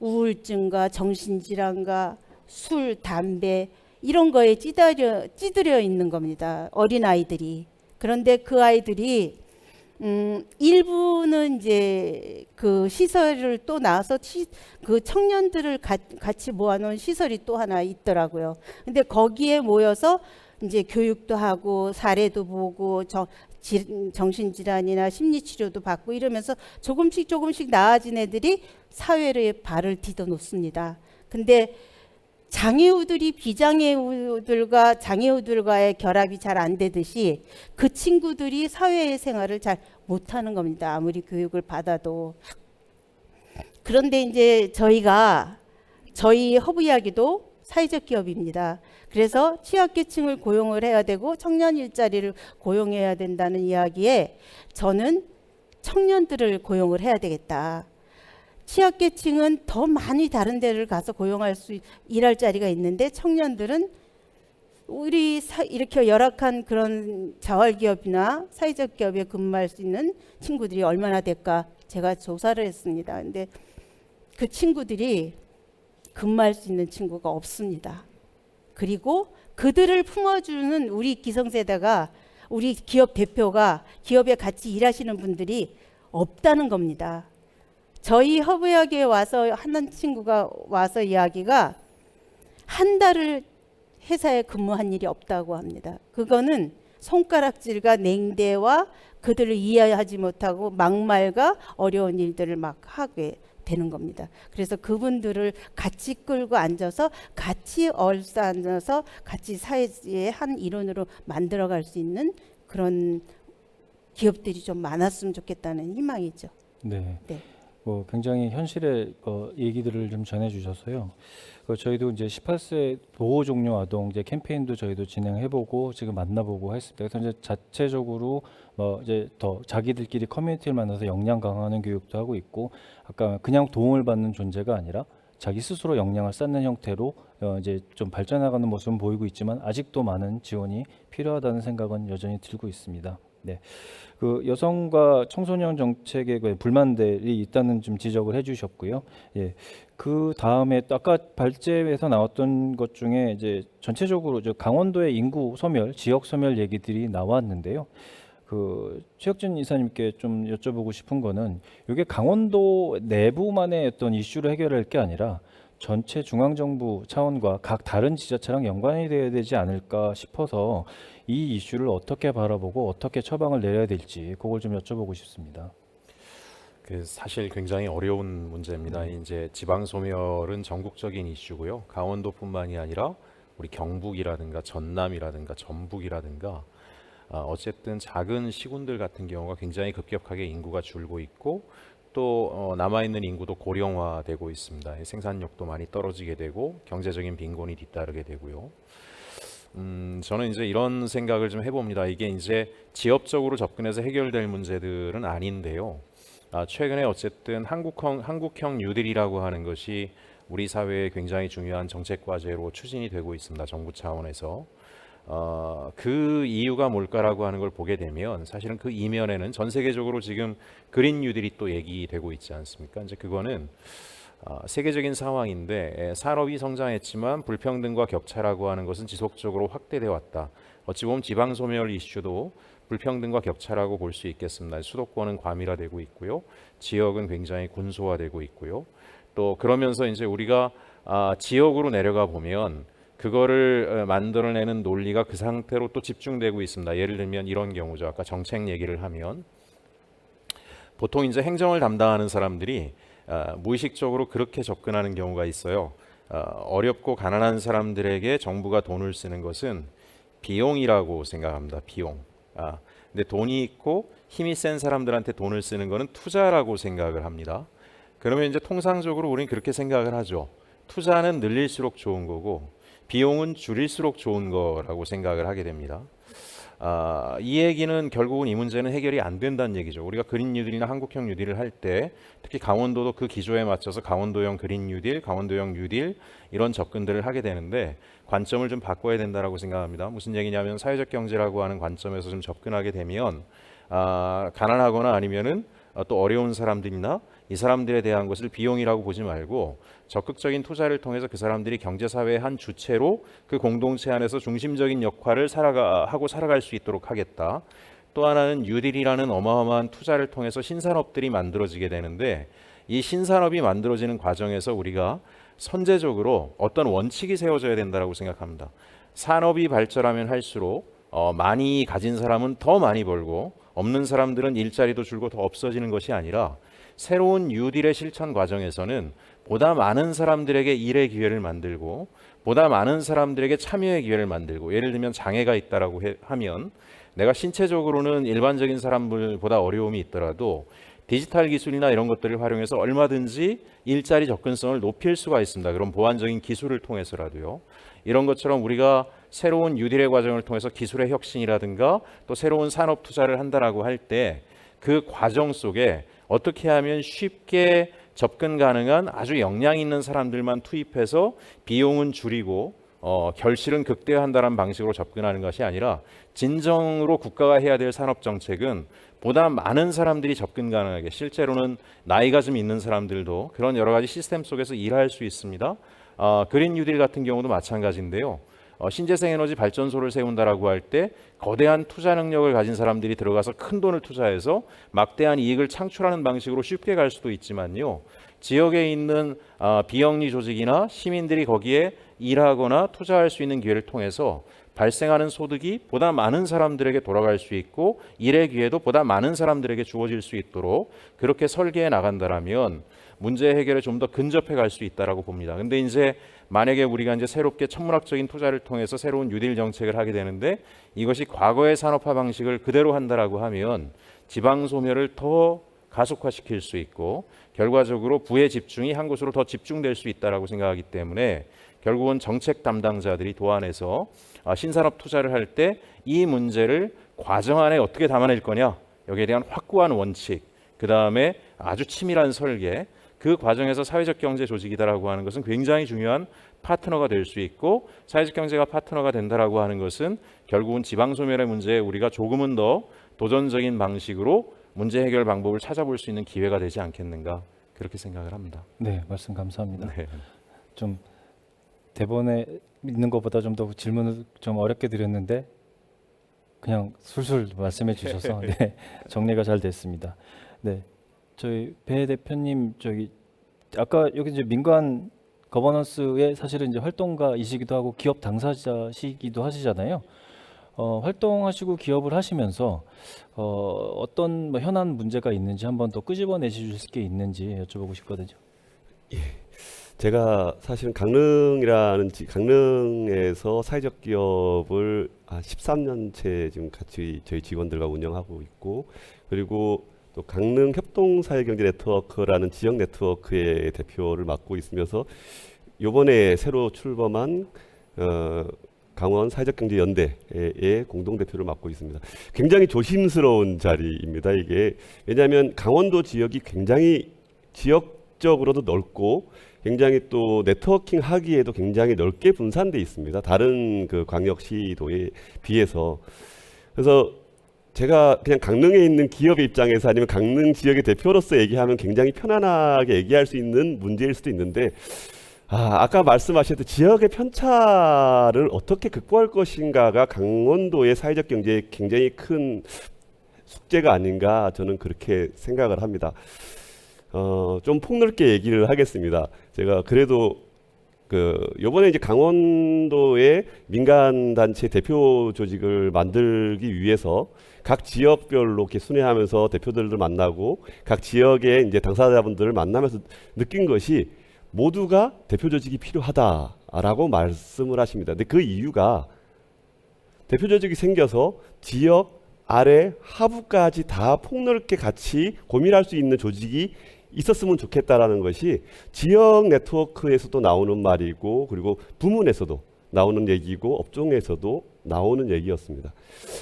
우울증과 정신질환과 술, 담배 이런 거에 찌들여 있는 겁니다. 어린아이들이. 그런데 그 아이들이 일부는 이제 그 시설을 또 나와서 그 청년들을 같이 모아놓은 시설이 또 하나 있더라고요. 근데 거기에 모여서 이제 교육도 하고 사례도 보고 정신질환이나 심리치료도 받고 이러면서 조금씩 나아진 애들이 사회에 발을 디뎌 놓습니다. 근데 장애우들이 비장애우들과 장애우들과의 결합이 잘 안 되듯이 그 친구들이 사회 생활을 잘 못하는 겁니다. 아무리 교육을 받아도. 그런데 이제 저희 허브이야기도 사회적 기업입니다. 그래서 취약계층을 고용을 해야 되고 청년 일자리를 고용해야 된다는 이야기에 저는 청년들을 고용을 해야 되겠다. 취약계층은 더 많이 다른 데를 가서 일할 자리가 있는데 청년들은 이렇게 열악한 그런 자활기업이나 사회적 기업에 근무할 수 있는 친구들이 얼마나 될까 제가 조사를 했습니다. 근데 그 친구들이 근무할 수 있는 친구가 없습니다. 그리고 그들을 품어주는 우리 기성세대가, 우리 기업 대표가, 기업에 같이 일하시는 분들이 없다는 겁니다. 저희 허브약에 와서 한 친구가 와서 이야기가 한 달을 회사에 근무한 일이 없다고 합니다. 그거는 손가락질과 냉대와 그들을 이해하지 못하고 막말과 어려운 일들을 막 하게 되는 겁니다. 그래서 그분들을 같이 끌고 앉아서 같이 얼싸안아서 같이 사회의 한 일원으로 만들어갈 수 있는 그런 기업들이 좀 많았으면 좋겠다는 희망이죠. 네. 네. 굉장히 현실의 얘기들을 좀 전해주셔서요. 저희도 이제 18세 보호 종료 아동 이제 캠페인도 저희도 진행해보고 지금 만나보고 했습니다. 그래서 이제 자체적으로 이제 더 자기들끼리 커뮤니티를 만나서 역량 강화하는 교육도 하고 있고, 아까 그냥 도움을 받는 존재가 아니라 자기 스스로 역량을 쌓는 형태로 이제 좀 발전해가는 모습은 보이고 있지만 아직도 많은 지원이 필요하다는 생각은 여전히 들고 있습니다. 네. 그 여성과 청소년 정책에 불만들이 있다는 좀 지적을 해주셨고요. 예. 그 다음에 아까 발제에서 나왔던 것 중에 이제 전체적으로 강원도의 인구 소멸, 지역 소멸 얘기들이 나왔는데요. 그 최혁진 이사님께 좀 여쭤보고 싶은 거는 이게 강원도 내부만의 어떤 이슈를 해결할 게 아니라 전체 중앙정부 차원과 각 다른 지자체랑 연관이 되어야 되지 않을까 싶어서 이 이슈를 어떻게 바라보고 어떻게 처방을 내려야 될지 그걸 좀 여쭤보고 싶습니다. 그 사실 굉장히 어려운 문제입니다. 이제 지방 소멸은 전국적인 이슈고요. 강원도뿐만이 아니라 우리 경북이라든가 전남이라든가 전북이라든가 어쨌든 작은 시군들 같은 경우가 굉장히 급격하게 인구가 줄고 있고 또 남아있는 인구도 고령화되고 있습니다. 생산력도 많이 떨어지게 되고 경제적인 빈곤이 뒤따르게 되고요. 저는 이제 이런 생각을 좀 해봅니다. 이게 이제 지역적으로 접근해서 해결될 문제들은 아닌데요. 최근에 어쨌든 한국형 뉴딜이라고 하는 것이 우리 사회에 굉장히 중요한 정책 과제로 추진이 되고 있습니다. 정부 차원에서. 그 이유가 뭘까라고 하는 걸 보게 되면 사실은 그 이면에는 전 세계적으로 지금 그린 뉴딜이 또 얘기되고 있지 않습니까? 이제 그거는 세계적인 상황인데 산업이 성장했지만 불평등과 격차라고 하는 것은 지속적으로 확대되어 왔다. 어찌 보면 지방 소멸 이슈도 불평등과 격차라고 볼 수 있겠습니다. 수도권은 과밀화되고 있고요. 지역은 굉장히 군소화되고 있고요. 또 그러면서 이제 우리가 지역으로 내려가 보면 그거를 만들어내는 논리가 그 상태로 또 집중되고 있습니다. 예를 들면 이런 경우죠. 아까 정책 얘기를 하면 보통 이제 행정을 담당하는 사람들이 무의식적으로 그렇게 접근하는 경우가 있어요. 어렵고 가난한 사람들에게 정부가 돈을 쓰는 것은 비용이라고 생각합니다. 비용. 근데 돈이 있고 힘이 센 사람들한테 돈을 쓰는 것은 투자라고 생각을 합니다. 그러면 이제 통상적으로 우리는 그렇게 생각을 하죠. 투자는 늘릴수록 좋은 거고 비용은 줄일수록 좋은 거라고 생각을 하게 됩니다. 이 얘기는 결국은 이 문제는 해결이 안 된다는 얘기죠. 우리가 그린 뉴딜이나 한국형 뉴딜을 할 때 특히 강원도도 그 기조에 맞춰서 강원도형 그린 뉴딜, 강원도형 뉴딜 이런 접근들을 하게 되는데 관점을 좀 바꿔야 된다라고 생각합니다. 무슨 얘기냐면 사회적 경제라고 하는 관점에서 좀 접근하게 되면 가난하거나 아니면은 또 어려운 사람들이나 이 사람들에 대한 것을 비용이라고 보지 말고 적극적인 투자를 통해서 그 사람들이 경제사회의 한 주체로 그 공동체 안에서 중심적인 역할을 하고 살아갈 수 있도록 하겠다. 또 하나는 뉴딜이라는 어마어마한 투자를 통해서 신산업들이 만들어지게 되는데 이 신산업이 만들어지는 과정에서 우리가 선제적으로 어떤 원칙이 세워져야 된다고 생각합니다. 산업이 발전하면 할수록 많이 가진 사람은 더 많이 벌고 없는 사람들은 일자리도 줄고 더 없어지는 것이 아니라 새로운 뉴딜의 실천 과정에서는 보다 많은 사람들에게 일의 기회를 만들고 보다 많은 사람들에게 참여의 기회를 만들고 예를 들면 장애가 있다라고 하면 내가 신체적으로는 일반적인 사람들보다 어려움이 있더라도 디지털 기술이나 이런 것들을 활용해서 얼마든지 일자리 접근성을 높일 수가 있습니다. 그런 보완적인 기술을 통해서라도요. 이런 것처럼 우리가 새로운 뉴딜의 과정을 통해서 기술의 혁신이라든가 또 새로운 산업 투자를 한다라고 할 때 그 과정 속에 어떻게 하면 쉽게 접근 가능한 아주 역량 있는 사람들만 투입해서 비용은 줄이고 결실은 극대화한다는 방식으로 접근하는 것이 아니라 진정으로 국가가 해야 될 산업 정책은 보다 많은 사람들이 접근 가능하게 실제로는 나이가 좀 있는 사람들도 그런 여러 가지 시스템 속에서 일할 수 있습니다. 그린 뉴딜 같은 경우도 마찬가지인데요. 신재생 에너지 발전소를 세운다라고 할 때 거대한 투자 능력을 가진 사람들이 들어가서 큰 돈을 투자해서 막대한 이익을 창출하는 방식으로 쉽게 갈 수도 있지만요. 지역에 있는 비영리 조직이나 시민들이 거기에 일하거나 투자할 수 있는 기회를 통해서 발생하는 소득이 보다 많은 사람들에게 돌아갈 수 있고 일의 기회도 보다 많은 사람들에게 주어질 수 있도록 그렇게 설계해 나간다라면 문제 해결에 좀 더 근접해 갈 수 있다라고 봅니다. 근데 이제 만약에 우리가 이제 새롭게 천문학적인 투자를 통해서 새로운 뉴딜 정책을 하게 되는데 이것이 과거의 산업화 방식을 그대로 한다라고 하면 지방 소멸을 더 가속화시킬 수 있고 결과적으로 부의 집중이 한 곳으로 더 집중될 수 있다라고 생각하기 때문에 결국은 정책 담당자들이 도안에서 신산업 투자를 할 때 이 문제를 과정 안에 어떻게 담아낼 거냐 여기에 대한 확고한 원칙 그 다음에 아주 치밀한 설계 그 과정에서 사회적 경제 조직이다라고 하는 것은 굉장히 중요한 파트너가 될 수 있고 사회적 경제가 파트너가 된다라고 하는 것은 결국은 지방 소멸의 문제에 우리가 조금은 더 도전적인 방식으로 문제 해결 방법을 찾아볼 수 있는 기회가 되지 않겠는가 그렇게 생각을 합니다. 네, 말씀 감사합니다. 네. 좀 대본에 있는 것보다 좀 더 질문을 좀 어렵게 드렸는데 그냥 술술 말씀해 주셔서 네, 정리가 잘 됐습니다. 네, 저희 배 대표님 저기 아까 여기 이제 민간 거버넌스의 사실은 이제 활동가이시기도 하고 기업 당사자시기도 하시잖아요. 활동하시고 기업을 하시면서 어떤 뭐 현안 문제가 있는지 한번 더 끄집어내 주실 게 있는지 여쭤보고 싶거든요. 제가 사실은 강릉에서 사회적 기업을 한 13년째 지금 같이 저희 직원들과 운영하고 있고, 그리고 또 강릉 협동사회경제 네트워크라는 지역 네트워크의 대표를 맡고 있으면서 이번에 새로 출범한 강원 사회적경제연대의 공동대표를 맡고 있습니다. 굉장히 조심스러운 자리입니다. 이게 왜냐하면 강원도 지역이 굉장히 지역적으로도 넓고 굉장히 또 네트워킹 하기에도 굉장히 넓게 분산돼 있습니다. 다른 그 광역시도에 비해서. 그래서 제가 그냥 강릉에 있는 기업의 입장에서 아니면 강릉 지역의 대표로서 얘기하면 굉장히 편안하게 얘기할 수 있는 문제일 수도 있는데, 아까 말씀하셨던 지역의 편차를 어떻게 극복할 것인가가 강원도의 사회적 경제에 굉장히 큰 숙제가 아닌가 저는 그렇게 생각을 합니다. 좀 폭넓게 얘기를 하겠습니다. 제가 그래도 요번에 이제 강원도의 민간 단체 대표 조직을 만들기 위해서 각 지역별로 이렇게 순회하면서 대표들을 만나고 각 지역의 이제 당사자분들을 만나면서 느낀 것이 모두가 대표 조직이 필요하다라고 말씀을 하십니다. 근데 그 이유가 대표 조직이 생겨서 지역 아래 하부까지 다 폭넓게 같이 고민할 수 있는 조직이 있었으면 좋겠다라는 것이 지역 네트워크에서도 나오는 말이고, 그리고 부문에서도 나오는 얘기고, 업종에서도 나오는 얘기였습니다.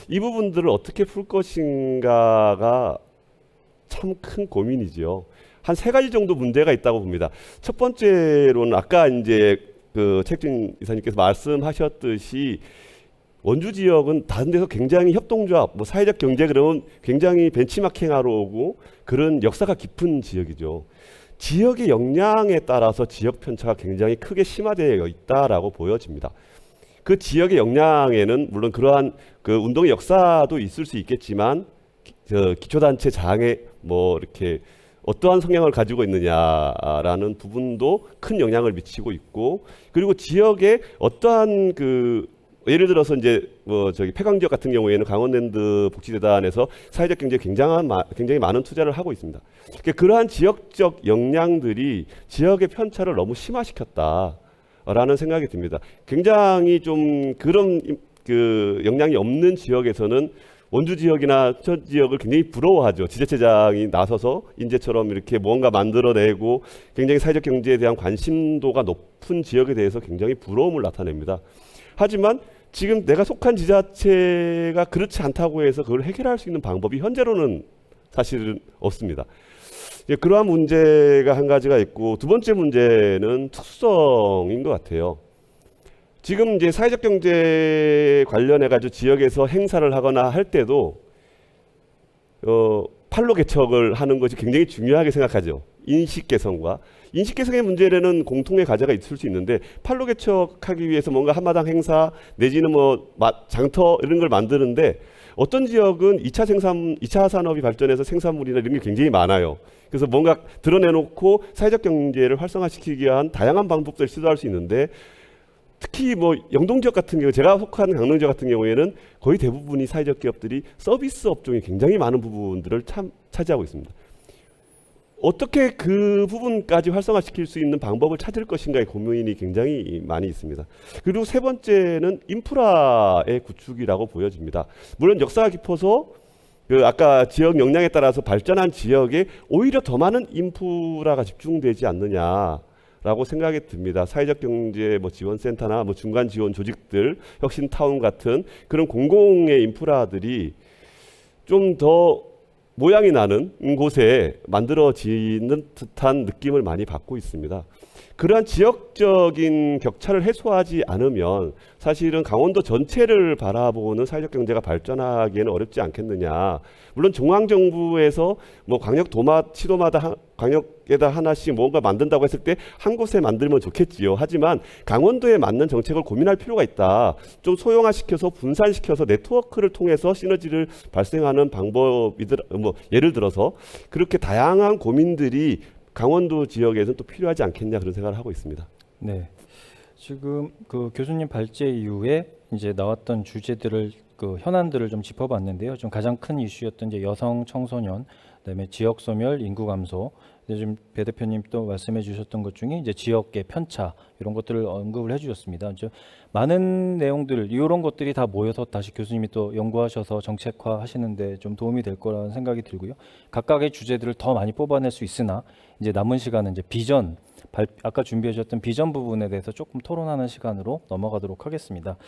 이 부분들을 어떻게 풀 것인가가 참 큰 고민이지요. 한 3가지 정도 문제가 있다고 봅니다. 첫 번째로는 아까 이제 그 책진 이사님께서 말씀하셨듯이 원주 지역은 다른 데서 굉장히 협동조합, 뭐 사회적 경제 그러면 굉장히 벤치마킹하러 오고 그런 역사가 깊은 지역이죠. 지역의 역량에 따라서 지역 편차가 굉장히 크게 심화되어 있다라고 보여집니다. 그 지역의 역량에는 물론 그러한 그 운동의 역사도 있을 수 있겠지만 기초단체 장애 뭐 이렇게 어떠한 성향을 가지고 있느냐라는 부분도 큰 영향을 미치고 있고, 그리고 지역에 어떠한 예를 들어서 이제 저기 폐광 지역 같은 경우에는 강원랜드 복지재단에서 사회적 경제에 굉장히 많은 투자를 하고 있습니다. 그러니까 그러한 지역적 역량들이 지역의 편차를 너무 심화시켰다라는 생각이 듭니다. 굉장히 좀 그런 역량이 없는 지역에서는 원주 지역이나 저 지역을 굉장히 부러워하죠. 지자체장이 나서서 인재처럼 이렇게 뭔가 만들어내고 굉장히 사회적 경제에 대한 관심도가 높은 지역에 대해서 굉장히 부러움을 나타냅니다. 하지만 지금 내가 속한 지자체가 그렇지 않다고 해서 그걸 해결할 수 있는 방법이 현재로는 사실은 없습니다. 그러한 문제가 한 가지가 있고, 두 번째 문제는 특수성인 것 같아요. 지금 이제 사회적 경제 관련해 가지고 지역에서 행사를 하거나 할 때도 판로 개척을 하는 것이 굉장히 중요하게 생각하죠. 인식 개선과 인식 개선의 문제는 공통의 과제가 있을 수 있는데, 판로 개척하기 위해서 뭔가 한마당 행사 내지는 뭐 장터 이런 걸 만드는데, 어떤 지역은 2차 산업이 발전해서 생산물이나 이런 게 굉장히 많아요. 그래서 뭔가 드러내놓고 사회적 경제를 활성화시키기 위한 다양한 방법들을 시도할 수 있는데, 특히 뭐 영동 지역 같은 경우, 제가 속한 강릉 지역 같은 경우에는 거의 대부분이 사회적 기업들이 서비스 업종이 굉장히 많은 부분들을 차지하고 있습니다. 어떻게 그 부분까지 활성화시킬 수 있는 방법을 찾을 것인가의 고민이 굉장히 많이 있습니다. 그리고 세 번째는 인프라의 구축이라고 보여집니다. 물론 역사가 깊어서 아까 지역 역량에 따라서 발전한 지역에 오히려 더 많은 인프라가 집중되지 않느냐라고 생각이 듭니다. 사회적 경제 지원센터나 중간 지원 조직들, 혁신타운 같은 그런 공공의 인프라들이 좀 더 모양이 나는 곳에 만들어지는 듯한 느낌을 많이 받고 있습니다. 그러한 지역적인 격차를 해소하지 않으면 사실은 강원도 전체를 바라보는 사회적 경제가 발전하기에는 어렵지 않겠느냐. 물론 중앙정부에서 뭐 시도마다 광역에다 하나씩 뭔가 만든다고 했을 때 한 곳에 만들면 좋겠지요. 하지만 강원도에 맞는 정책을 고민할 필요가 있다. 좀 소형화시켜서 분산시켜서 네트워크를 통해서 시너지를 발생하는 예를 들어서 그렇게 다양한 고민들이 강원도 지역에서는 또 필요하지 않겠냐 그런 생각을 하고 있습니다. 네. 지금 그 교수님 발제 이후에 이제 나왔던 주제들을 그 현안들을 좀 짚어봤는데요. 좀 가장 큰 이슈였던 이제 여성, 청소년, 그다음에 지역 소멸, 인구 감소. 지금 배 대표님 또 말씀해 주셨던 것 중에 이제 지역의 편차 이런 것들을 언급을 해주셨습니다. 이제 많은 내용들 이런 것들이 다 모여서 다시 교수님이 또 연구하셔서 정책화 하시는데 좀 도움이 될 거라는 생각이 들고요. 각각의 주제들을 더 많이 뽑아낼 수 있으나 이제 남은 시간은 이제 비전 아까 준비해 주셨던 비전 부분에 대해서 조금 토론하는 시간으로 넘어가도록 하겠습니다.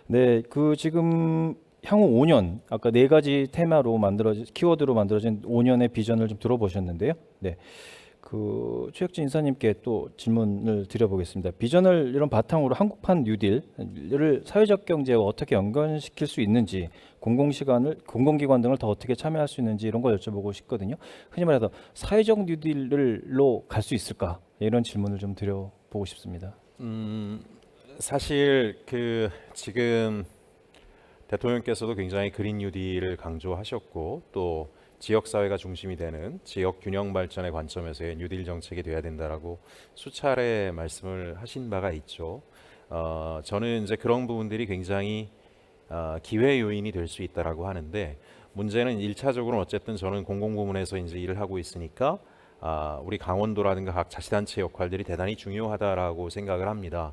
네, 그 지금 향후 5년 아까 4가지 테마로 키워드로 만들어진 5년의 비전을 좀 들어보셨는데요. 네. 그 최혁진 인사님께 또 질문을 드려보겠습니다. 비전을 이런 바탕으로 한국판 뉴딜을 사회적 경제와 어떻게 연관시킬 수 있는지, 공공기관 등을 더 어떻게 참여할 수 있는지 이런 걸 여쭤보고 싶거든요. 흔히 말해서 사회적 뉴딜로 갈 수 있을까? 이런 질문을 좀 드려보고 싶습니다. 사실 그 지금 대통령께서도 굉장히 그린 뉴딜을 강조하셨고 또 지역 사회가 중심이 되는 지역 균형 발전의 관점에서의 뉴딜 정책이 돼야 된다라고 수차례 말씀을 하신 바가 있죠. 저는 이제 그런 부분들이 굉장히 기회 요인이 될 수 있다라고 하는데 문제는 1차적으로 어쨌든 저는 공공부문에서 이제 일을 하고 있으니까 우리 강원도라든가 각 자치단체 역할들이 대단히 중요하다라고 생각을 합니다.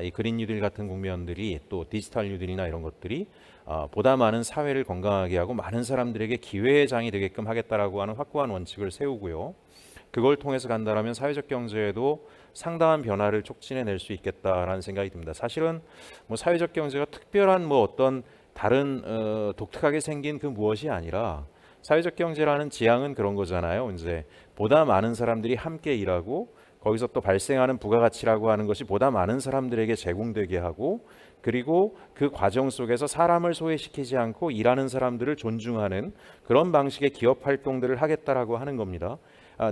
이 그린 뉴딜 같은 국면들이 또 디지털 뉴딜이나 이런 것들이 보다 많은 사회를 건강하게 하고 많은 사람들에게 기회의 장이 되게끔 하겠다라고 하는 확고한 원칙을 세우고요. 그걸 통해서 간다라면 사회적 경제에도 상당한 변화를 촉진해낼 수 있겠다라는 생각이 듭니다. 사실은 뭐 사회적 경제가 특별한 뭐 어떤 다른 독특하게 생긴 그 무엇이 아니라 사회적 경제라는 지향은 그런 거잖아요. 이제 보다 많은 사람들이 함께 일하고 거기서 또 발생하는 부가가치라고 하는 것이 보다 많은 사람들에게 제공되게 하고 그리고 그 과정 속에서 사람을 소외시키지 않고 일하는 사람들을 존중하는 그런 방식의 기업 활동들을 하겠다라고 하는 겁니다.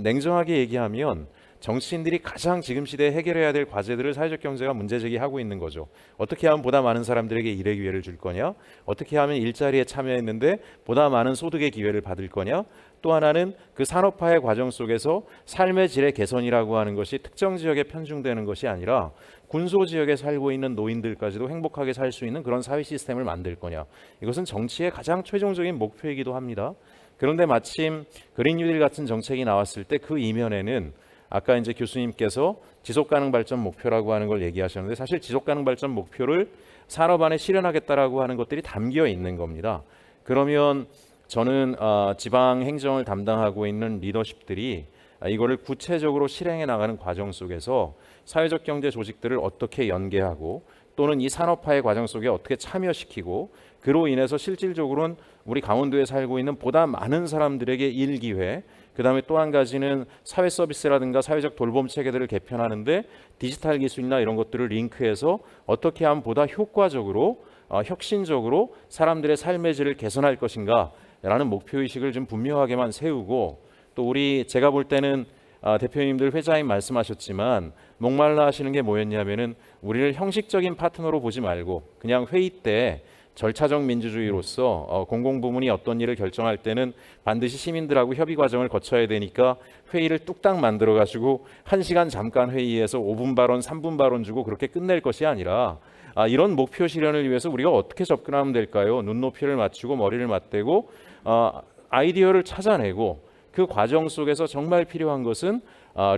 냉정하게 얘기하면 정치인들이 가장 지금 시대에 해결해야 될 과제들을 사회적 경제가 문제 제기하고 있는 거죠. 어떻게 하면 보다 많은 사람들에게 일의 기회를 줄 거냐? 어떻게 하면 일자리에 참여했는데 보다 많은 소득의 기회를 받을 거냐? 또 하나는 그 산업화의 과정 속에서 삶의 질의 개선이라고 하는 것이 특정 지역에 편중되는 것이 아니라 군소 지역에 살고 있는 노인들까지도 행복하게 살 수 있는 그런 사회 시스템을 만들 거냐? 이것은 정치의 가장 최종적인 목표이기도 합니다. 그런데 마침 그린 뉴딜 같은 정책이 나왔을 때 그 이면에는 아까 이제 교수님께서 지속가능 발전 목표라고 하는 걸 얘기하셨는데 사실 지속가능 발전 목표를 산업 안에 실현하겠다라고 하는 것들이 담겨 있는 겁니다. 그러면 저는 지방 행정을 담당하고 있는 리더십들이 이거를 구체적으로 실행해 나가는 과정 속에서 사회적 경제 조직들을 어떻게 연계하고 또는 이 산업화의 과정 속에 어떻게 참여시키고 그로 인해서 실질적으로는 우리 강원도에 살고 있는 보다 많은 사람들에게 일 기회, 그다음에 또 한 가지는 사회 서비스라든가 사회적 돌봄 체계들을 개편하는데 디지털 기술이나 이런 것들을 링크해서 어떻게 하면 보다 효과적으로 혁신적으로 사람들의 삶의 질을 개선할 것인가 라는 목표의식을 좀 분명하게만 세우고 또 제가 볼 때는 대표님들 회장님 말씀하셨지만 목말라 하시는 게 뭐였냐면은 우리를 형식적인 파트너로 보지 말고 그냥 회의 때 절차적 민주주의로서 공공부문이 어떤 일을 결정할 때는 반드시 시민들하고 협의 과정을 거쳐야 되니까 회의를 뚝딱 만들어가지고 1시간 잠깐 회의에서 5분 발언, 3분 발언 주고 그렇게 끝낼 것이 아니라 이런 목표 실현을 위해서 우리가 어떻게 접근하면 될까요? 눈높이를 맞추고 머리를 맞대고 아이디어를 찾아내고 그 과정 속에서 정말 필요한 것은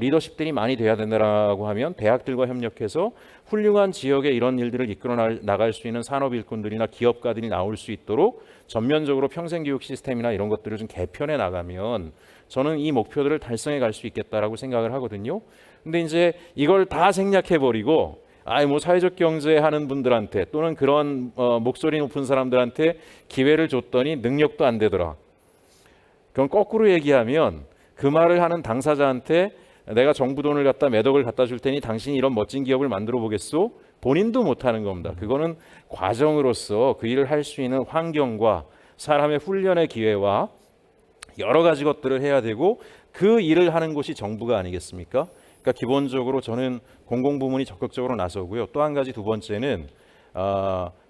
리더십들이 많이 돼야 된다라고 하면 대학들과 협력해서 훌륭한 지역에 이런 일들을 이끌어 나갈 수 있는 산업 일꾼들이나 기업가들이 나올 수 있도록 전면적으로 평생교육 시스템이나 이런 것들을 좀 개편해 나가면 저는 이 목표들을 달성해 갈 수 있겠다라고 생각을 하거든요. 근데 이제 이걸 다 생략해 버리고 뭐 사회적 경제 하는 분들한테 또는 그런 목소리 높은 사람들한테 기회를 줬더니 능력도 안 되더라. 그럼 거꾸로 얘기하면 그 말을 하는 당사자한테 내가 정부 돈을 갖다 몇 억을 갖다 줄 테니 당신이 이런 멋진 기업을 만들어 보겠소? 본인도 못하는 겁니다. 그거는 과정으로서 그 일을 할 수 있는 환경과 사람의 훈련의 기회와 여러 가지 것들을 해야 되고 그 일을 하는 곳이 정부가 아니겠습니까? 그러니까 기본적으로 저는 공공부문이 적극적으로 나서고요. 또 한 가지 두 번째는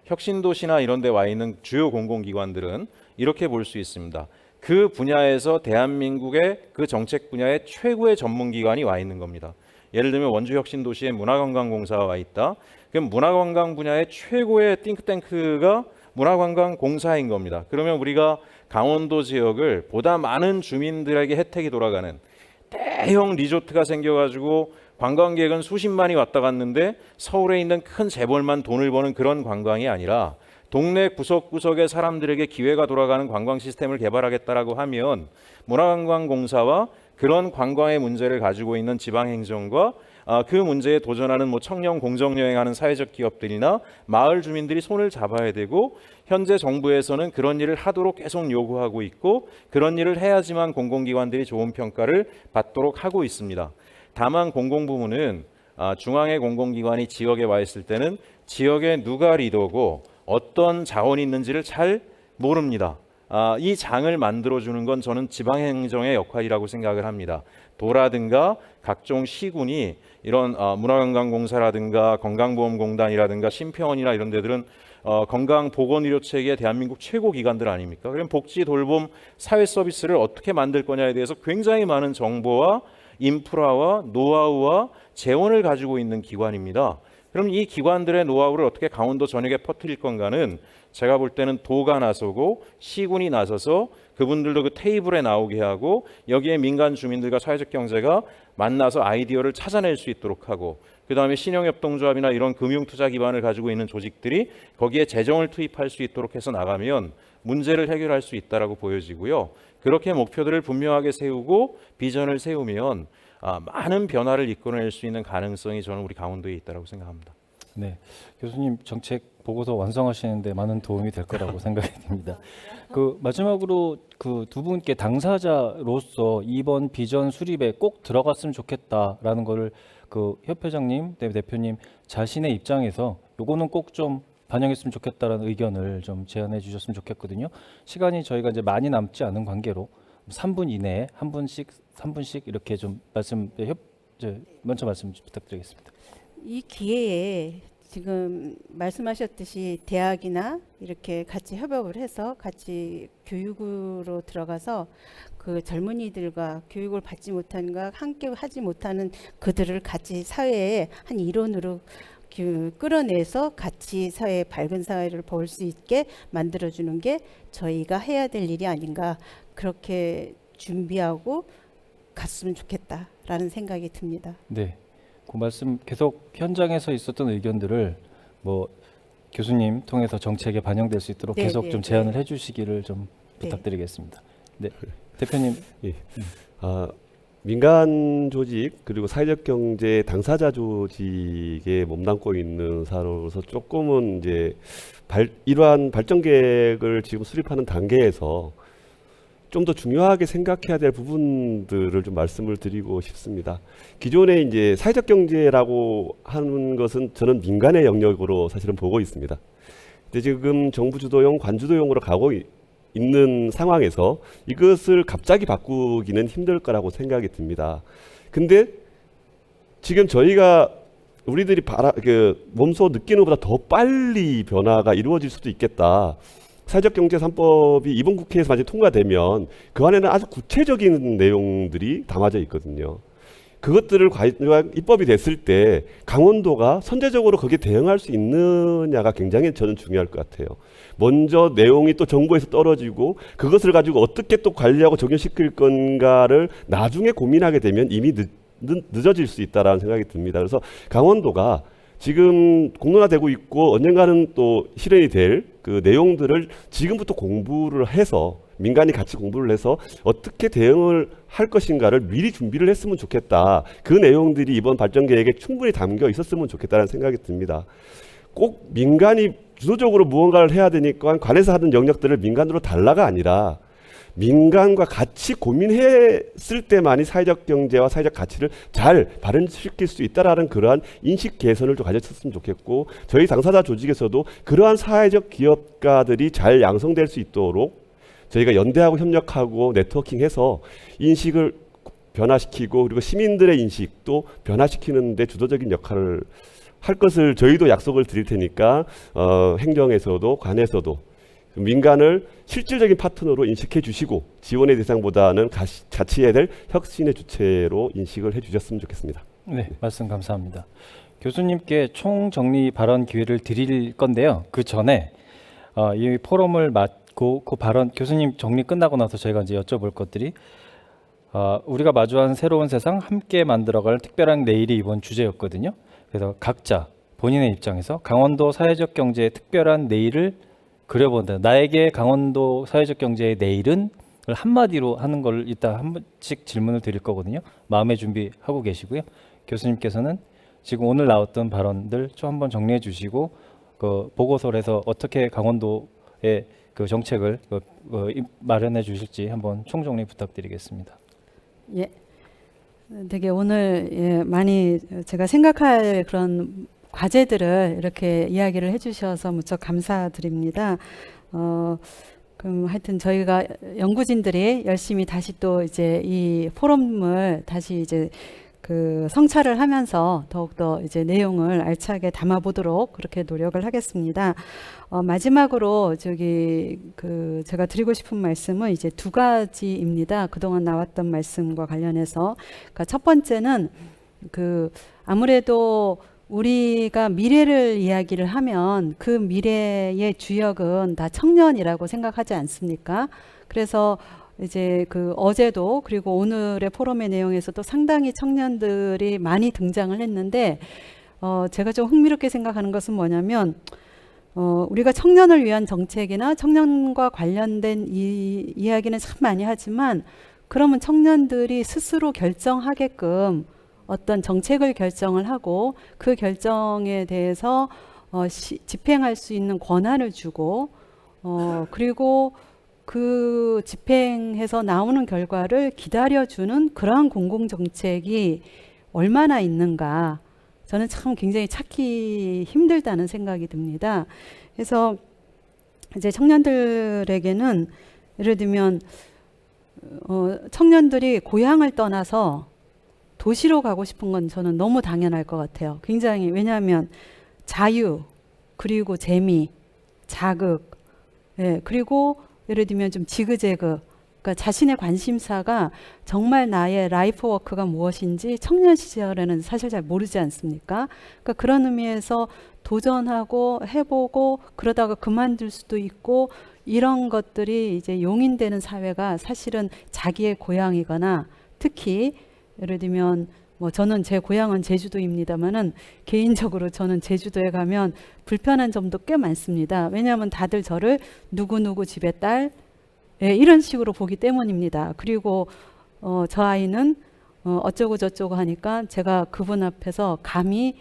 혁신도시나 이런 데 와 있는 주요 공공기관들은 이렇게 볼 수 있습니다. 그 분야에서 대한민국의 그 정책 분야의 최고의 전문기관이 와 있는 겁니다. 예를 들면 원주혁신도시에 문화관광공사가 와 있다. 그럼 문화관광 분야의 최고의 띵크탱크가 문화관광공사인 겁니다. 그러면 우리가 강원도 지역을 보다 많은 주민들에게 혜택이 돌아가는 대형 리조트가 생겨가지고 관광객은 수십만이 왔다 갔는데 서울에 있는 큰 재벌만 돈을 버는 그런 관광이 아니라 동네 구석구석의 사람들에게 기회가 돌아가는 관광 시스템을 개발하겠다라고 하면 문화관광공사와 그런 관광의 문제를 가지고 있는 지방행정과 그 문제에 도전하는 뭐 청년 공정여행하는 사회적 기업들이나 마을 주민들이 손을 잡아야 되고 현재 정부에서는 그런 일을 하도록 계속 요구하고 있고 그런 일을 해야지만 공공기관들이 좋은 평가를 받도록 하고 있습니다. 다만 공공부문은 중앙의 공공기관이 지역에 와 있을 때는 지역에 누가 리더고 어떤 자원이 있는지를 잘 모릅니다. 이 장을 만들어주는 건 저는 지방행정의 역할이라고 생각을 합니다. 도라든가 각종 시군이 이런 문화관광공사라든가 건강보험공단이라든가 심평원이나 이런 데들은 건강보건의료체계의 대한민국 최고 기관들 아닙니까? 그럼 복지, 돌봄, 사회 서비스를 어떻게 만들 거냐에 대해서 굉장히 많은 정보와 인프라와 노하우와 재원을 가지고 있는 기관입니다. 그럼 이 기관들의 노하우를 어떻게 강원도 전역에 퍼뜨릴 건가는 제가 볼 때는 도가 나서고 시군이 나서서 그분들도 그 테이블에 나오게 하고 여기에 민간 주민들과 사회적 경제가 만나서 아이디어를 찾아낼 수 있도록 하고 그다음에 신용협동조합이나 이런 금융투자 기반을 가지고 있는 조직들이 거기에 재정을 투입할 수 있도록 해서 나가면 문제를 해결할 수 있다라고 보여지고요. 그렇게 목표들을 분명하게 세우고 비전을 세우면 많은 변화를 이끌어낼 수 있는 가능성이 저는 우리 강원도에 있다라고 생각합니다. 네, 교수님 정책 보고서 완성하시는데 많은 도움이 될 거라고 생각이 듭니다. 그 마지막으로 그 두 분께 당사자로서 이번 비전 수립에 꼭 들어갔으면 좋겠다라는 거를 그 협회장님, 대표님 자신의 입장에서 요거는 꼭 좀 반영했으면 좋겠다라는 의견을 좀 제안해 주셨으면 좋겠거든요. 시간이 저희가 이제 많이 남지 않은 관계로 3분 이내에 한 분씩 3분씩 이렇게 좀 먼저 말씀 부탁드리겠습니다. 이 기회에 지금 말씀하셨듯이 대학이나 이렇게 같이 협업을 해서 같이 교육으로 들어가서 그 젊은이들과 교육을 받지 못한과 함께 하지 못하는 그들을 같이 사회의 한 일원으로 끌어내서 같이 사회 밝은 사회를 볼 수 있게 만들어주는 게 저희가 해야 될 일이 아닌가 그렇게 준비하고 갔으면 좋겠다라는 생각이 듭니다. 네, 그 말씀 계속 현장에서 있었던 의견들을 뭐 교수님 통해서 정책에 반영될 수 있도록 네, 계속 네, 좀 제안을 해주시기를 좀 부탁드리겠습니다. 네, 대표님. 예. 민간 조직 그리고 사회적 경제 당사자 조직에 몸담고 있는 사람으로서 조금은 이제 이러한 발전 계획을 지금 수립하는 단계에서 좀 더 중요하게 생각해야 될 부분들을 좀 말씀을 드리고 싶습니다. 기존에 이제 사회적 경제라고 하는 것은 저는 민간의 영역으로 사실은 보고 있습니다. 근데 지금 정부 주도형, 관주도형으로 가고 있는 상황에서 이것을 갑자기 바꾸기는 힘들 거라고 생각이 듭니다. 근데 지금 저희가 우리들이 몸소 느끼는 것보다 더 빨리 변화가 이루어질 수도 있겠다. 사회적 경제 3법이 이번 국회에서 만약 통과되면 그 안에는 아주 구체적인 내용들이 담아져 있거든요. 그것들을 과연 입법이 됐을 때 강원도가 선제적으로 거기에 대응할 수 있느냐가 굉장히 저는 중요할 것 같아요. 먼저 내용이 또 정부에서 떨어지고 그것을 가지고 어떻게 또 관리하고 적용시킬 건가를 나중에 고민하게 되면 이미 늦어질 수 있다라는 생각이 듭니다. 그래서 강원도가 지금 공론화되고 있고 언젠가는 또 실현이 될 그 내용들을 지금부터 공부를 해서 민간이 같이 공부를 해서 어떻게 대응을 할 것인가를 미리 준비를 했으면 좋겠다. 그 내용들이 이번 발전 계획에 충분히 담겨 있었으면 좋겠다는 생각이 듭니다. 꼭 민간이 주도적으로 무언가를 해야 되니까 관에서 하는 영역들을 민간으로 달라가 아니라 민간과 같이 고민했을 때만이 사회적 경제와 사회적 가치를 잘 발현시킬 수 있다라는 그러한 인식 개선을 좀 가졌으면 좋겠고, 저희 당사자 조직에서도 그러한 사회적 기업가들이 잘 양성될 수 있도록 저희가 연대하고 협력하고 네트워킹해서 인식을 변화시키고, 그리고 시민들의 인식도 변화시키는 데 주도적인 역할을 할 것을 저희도 약속을 드릴 테니까 행정에서도 관에서도 민간을 실질적인 파트너로 인식해 주시고, 지원의 대상보다는 같이 해야 될 혁신의 주체로 인식을 해 주셨으면 좋겠습니다. 네, 말씀 감사합니다. 교수님께 총정리 발언 기회를 드릴 건데요. 그 전에 이 포럼을 맡고 그 발언 교수님 정리 끝나고 나서 저희가 이제 여쭤볼 것들이 우리가 마주한 새로운 세상 함께 만들어갈 특별한 내일이 이번 주제였거든요. 그래서 각자 본인의 입장에서 강원도 사회적 경제의 특별한 내일을 그려본다. 나에게 강원도 사회적 경제의 내일은 한마디로 하는 걸 이따 한 번씩 질문을 드릴 거거든요. 마음의 준비하고 계시고요. 교수님께서는 지금 오늘 나왔던 발언들 좀 한번 정리해 주시고 그 보고서를 해서 어떻게 강원도의 그 정책을 마련해 주실지 한번 총정리 부탁드리겠습니다. 예. 되게 오늘 많이 제가 생각할 그런 과제들을 이렇게 이야기를 해주셔서 무척 감사드립니다. 그럼 하여튼 저희가 연구진들이 열심히 다시 또 이제 이 포럼을 다시 이제 그 성찰을 하면서 더욱더 이제 내용을 알차게 담아보도록 그렇게 노력을 하겠습니다. 마지막으로 그 제가 드리고 싶은 말씀은 이제 두 가지입니다. 그동안 나왔던 말씀과 관련해서. 그러니까 첫 번째는 그 아무래도 우리가 미래를 이야기를 하면 그 미래의 주역은 다 청년이라고 생각하지 않습니까? 그래서 이제 그 어제도 그리고 오늘의 포럼의 내용에서도 상당히 청년들이 많이 등장을 했는데 제가 좀 흥미롭게 생각하는 것은 뭐냐면 우리가 청년을 위한 정책이나 청년과 관련된 이야기는 참 많이 하지만 그러면 청년들이 스스로 결정하게끔 어떤 정책을 결정을 하고 그 결정에 대해서 집행할 수 있는 권한을 주고 그리고 그 집행해서 나오는 결과를 기다려주는 그러한 공공정책이 얼마나 있는가, 저는 참 굉장히 찾기 힘들다는 생각이 듭니다. 그래서 이제 청년들에게는 예를 들면 청년들이 고향을 떠나서 도시로 가고 싶은 건 저는 너무 당연할 것 같아요. 굉장히, 왜냐하면 자유, 그리고 재미, 자극, 그리고 예를 들면 좀 지그재그, 그러니까 자신의 관심사가 정말 나의 라이프 워크가 무엇인지 청년 시절에는 사실 잘 모르지 않습니까? 그러니까 그런 의미에서 도전하고 해보고 그러다가 그만둘 수도 있고, 이런 것들이 이제 용인되는 사회가 사실은 자기의 고향이거나, 특히 예를 들면 저는 제 고향은 제주도입니다만은 개인적으로 저는 제주도에 가면 불편한 점도 꽤 많습니다. 왜냐하면 다들 저를 누구누구 집의 딸 이런 식으로 보기 때문입니다. 그리고 저 아이는 어쩌고 저쩌고 하니까 제가 그분 앞에서 감히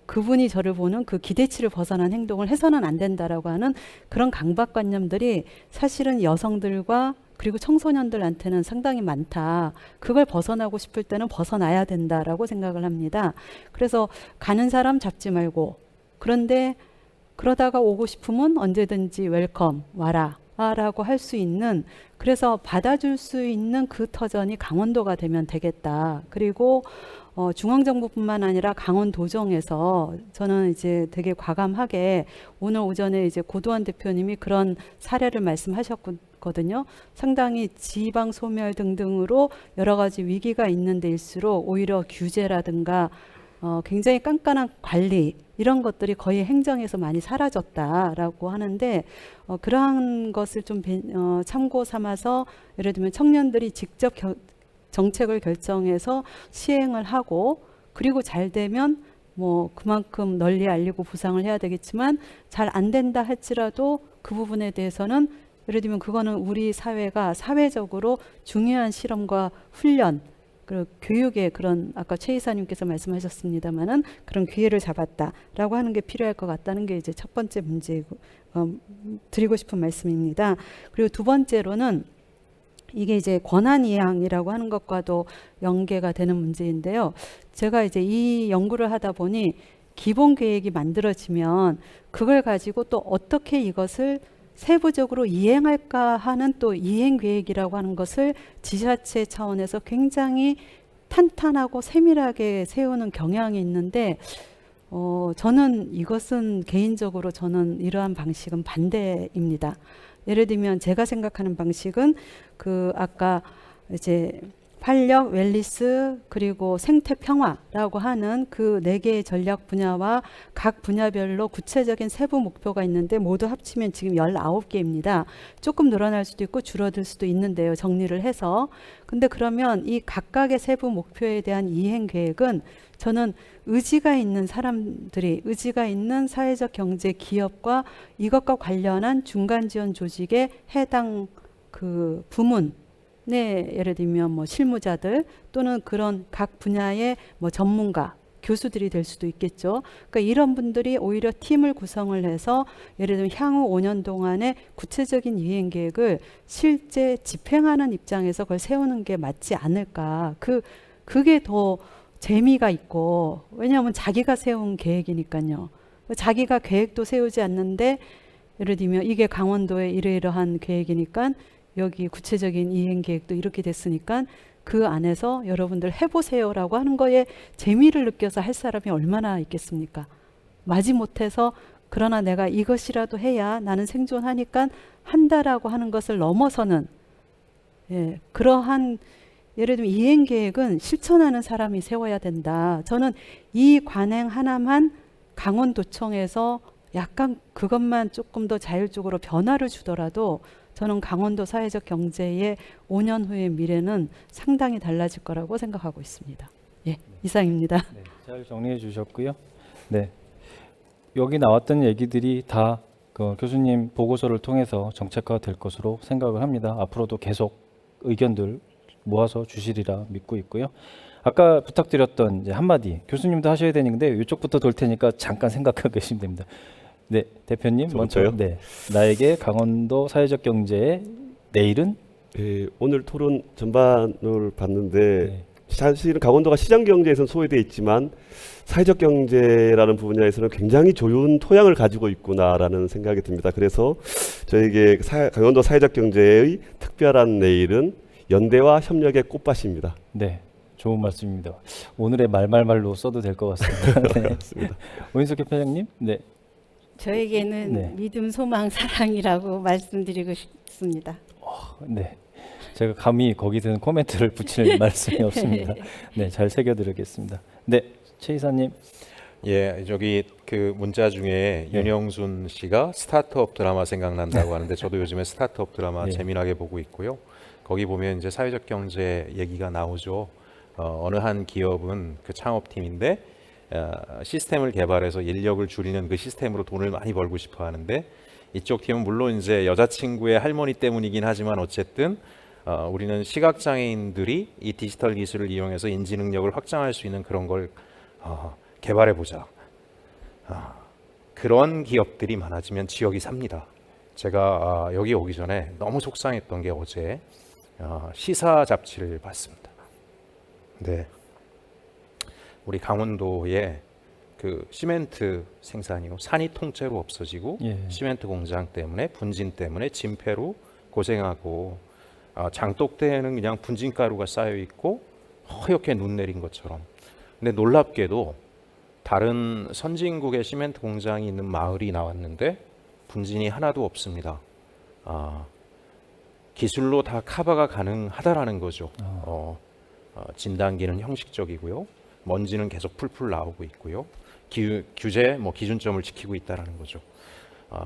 그분이 저를 보는 그 기대치를 벗어난 행동을 해서는 안 된다라고 하는 그런 강박관념들이 사실은 여성들과 그리고 청소년들한테는 상당히 많다. 그걸 벗어나고 싶을 때는 벗어나야 된다라고 생각을 합니다. 그래서 가는 사람 잡지 말고, 그런데 그러다가 오고 싶으면 언제든지 웰컴 와라 라고 할 수 있는, 그래서 받아줄 수 있는 그 터전이 강원도가 되면 되겠다. 그리고 중앙정부뿐만 아니라 강원도정에서 저는 이제 되게 과감하게 오늘 오전에 이제 고도환 대표님이 그런 사례를 말씀하셨거든요. 상당히 지방 소멸 등등으로 여러 가지 위기가 있는 데일수록 오히려 규제라든가 굉장히 깐깐한 관리, 이런 것들이 거의 행정에서 많이 사라졌다라고 하는데, 그러한 것을 좀 참고 삼아서 예를 들면 청년들이 직접 정책을 결정해서 시행을 하고, 그리고 잘 되면 그만큼 널리 알리고 보상을 해야 되겠지만, 잘 안 된다 할지라도 그 부분에 대해서는 예를 들면 그거는 우리 사회가 사회적으로 중요한 실험과 훈련, 그리고 교육의 그런, 아까 최 이사님께서 말씀하셨습니다마는 그런 기회를 잡았다라고 하는 게 필요할 것 같다는 게 이제 첫 번째 문제이고 드리고 싶은 말씀입니다. 그리고 두 번째로는 이게 이제 권한이양이라고 하는 것과도 연계가 되는 문제인데요. 제가 이제 이 연구를 하다 보니 기본 계획이 만들어지면 그걸 가지고 또 어떻게 이것을 세부적으로 이행할까 하는 또 이행 계획이라고 하는 것을 지자체 차원에서 굉장히 탄탄하고 세밀하게 세우는 경향이 있는데 저는 이것은 개인적으로 저는 이러한 방식은 반대입니다. 예를 들면 제가 생각하는 방식은 그 아까 이제 활력, 웰리스 그리고 생태 평화라고 하는 그 4개의 전략 분야와 각 분야별로 구체적인 세부 목표가 있는데 모두 합치면 지금 19개입니다. 조금 늘어날 수도 있고 줄어들 수도 있는데요. 정리를 해서. 근데 그러면 이 각각의 세부 목표에 대한 이행 계획은 저는 의지가 있는 사람들이 의지가 있는 사회적 경제 기업과 이것과 관련한 중간 지원 조직의 해당 그 부문 예를 들면 뭐 실무자들 또는 그런 각 분야의 뭐 전문가, 교수들이 될 수도 있겠죠. 그러니까 이런 분들이 오히려 팀을 구성을 해서 예를 들면 향후 5년 동안의 구체적인 이행 계획을 실제 집행하는 입장에서 그걸 세우는 게 맞지 않을까. 그게 더 재미가 있고 왜냐하면 자기가 세운 계획이니까요. 자기가 계획도 세우지 않는데 예를 들면 이게 강원도의 이러이러한 계획이니까 여기 구체적인 이행 계획도 이렇게 됐으니까 그 안에서 여러분들 해보세요라고 하는 거에 재미를 느껴서 할 사람이 얼마나 있겠습니까? 마지못해서 그러나 내가 이것이라도 해야 나는 생존하니까 한다라고 하는 것을 넘어서는 그러한 예를 들면 이행 계획은 실천하는 사람이 세워야 된다. 저는 이 관행 하나만 강원도청에서 약간 그것만 조금 더 자율적으로 변화를 주더라도 저는 강원도 사회적 경제의 5년 후의 미래는 상당히 달라질 거라고 생각하고 있습니다. 이상입니다. 네, 잘 정리해 주셨고요. 네, 여기 나왔던 얘기들이 다 그 교수님 보고서를 통해서 정책화될 것으로 생각을 합니다. 앞으로도 계속 의견들 모아서 주시리라 믿고 있고요. 아까 부탁드렸던 이제 한마디 교수님도 하셔야 되는데 이쪽부터 돌 테니까 잠깐 생각하고 계시면 됩니다. 네, 대표님 먼저. 저부터요? 네, 나에게 강원도 사회적 경제의 내일은 오늘 토론 전반을 봤는데 네. 사실은 강원도가 시장 경제에서는 소외되어 있지만 사회적 경제라는 분야에서는 굉장히 좋은 토양을 가지고 있구나라는 생각이 듭니다. 그래서 저에게 강원도 사회적 경제의 특별한 내일은 연대와 협력의 꽃밭입니다. 네, 좋은 말씀입니다. 오늘의 말말말로 써도 될 것 같습니다. 네. 오인석 교편장님, 네, 저에게는 네. 믿음, 소망, 사랑이라고 말씀드리고 싶습니다. 네. 제가 감히 거기서는 코멘트를 붙일 말씀이 없습니다. 네, 잘 새겨드리겠습니다. 네, 최 이사님. 예, 저기 그 문자 중에 네. 윤영순 씨가 스타트업 드라마 생각난다고 하는데 저도 요즘에 스타트업 드라마 네. 재미나게 보고 있고요. 거기 보면 이제 사회적 경제 얘기가 나오죠. 어느 한 기업은 그 창업팀인데 시스템을 개발해서 인력을 줄이는 그 시스템으로 돈을 많이 벌고 싶어 하는데 이쪽 팀은 물론 이제 여자친구의 할머니 때문이긴 하지만 어쨌든 우리는 시각장애인들이 이 디지털 기술을 이용해서 인지 능력을 확장할 수 있는 그런 걸 개발해 보자. 그런 기업들이 많아지면 지역이 삽니다. 제가 여기 오기 전에 너무 속상했던 게 어제 시사 잡지를 봤습니다. 네, 우리 강원도에 그 시멘트 생산이요 산이 통째로 없어지고 예. 시멘트 공장 때문에 분진 때문에 진폐로 고생하고 장독대에는 그냥 분진가루가 쌓여 있고 허옇게 눈 내린 것처럼. 근데 놀랍게도 다른 선진국의 시멘트 공장이 있는 마을이 나왔는데 분진이 하나도 없습니다. 기술로 다 커버가 가능하다라는 거죠. 진단기는 형식적이고요. 먼지는 계속 풀풀 나오고 있고요. 규제, 기준점을 지키고 있다라는 거죠.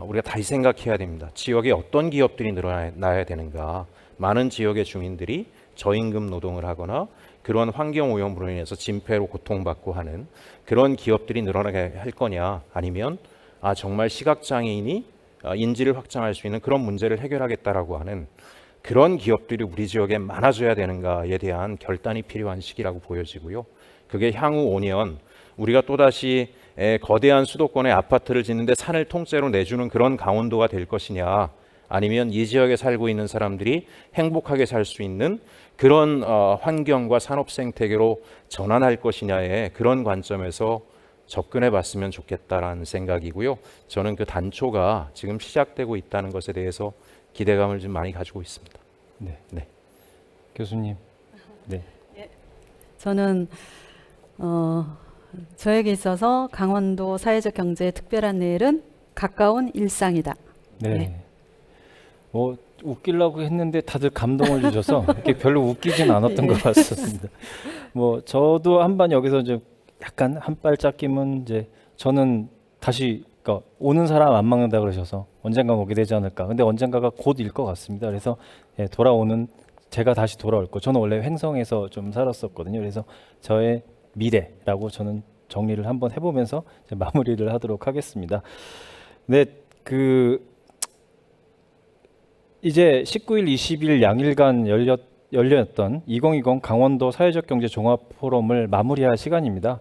우리가 다시 생각해야 됩니다. 지역에 어떤 기업들이 늘어나야 되는가. 많은 지역의 주민들이 저임금 노동을 하거나 그런 환경 오염으로 인해서 진폐로 고통받고 하는 그런 기업들이 늘어나게 할 거냐, 아니면 정말 시각장애인이 인지를 확장할 수 있는 그런 문제를 해결하겠다라고 하는 그런 기업들이 우리 지역에 많아져야 되는가에 대한 결단이 필요한 시기라고 보여지고요. 그게 향후 5년 우리가 또다시 거대한 수도권의 아파트를 짓는데 산을 통째로 내주는 그런 강원도가 될 것이냐, 아니면 이 지역에 살고 있는 사람들이 행복하게 살 수 있는 그런 환경과 산업 생태계로 전환할 것이냐의 그런 관점에서 접근해 봤으면 좋겠다라는 생각이고요. 저는 그 단초가 지금 시작되고 있다는 것에 대해서 기대감을 좀 많이 가지고 있습니다. 네. 네. 교수님. 네. 저는 저에게 있어서 강원도 사회적 경제의 특별한 내일은 가까운 일상이다. 네. 네. 뭐 웃기려고 했는데 다들 감동을 주셔서 이렇게 별로 웃기진 않았던 것 같습니다. 뭐 저도 한번 여기서 이제 약간 한 발짝 끼면 이제 저는 다시 그러니까 오는 사람 안 막는다 그러셔서 언젠가 오게 되지 않을까. 근데 언젠가가 곧일 것 같습니다. 그래서 예, 돌아오는 제가 다시 돌아올 거. 저는 원래 횡성에서 좀 살았었거든요. 그래서 저의 미래라고 저는 정리를 한번 해보면서 이제 마무리를 하도록 하겠습니다. 네, 이제 19일, 20일 양일간 열렸던 2020 강원도 사회적 경제 종합 포럼을 마무리할 시간입니다.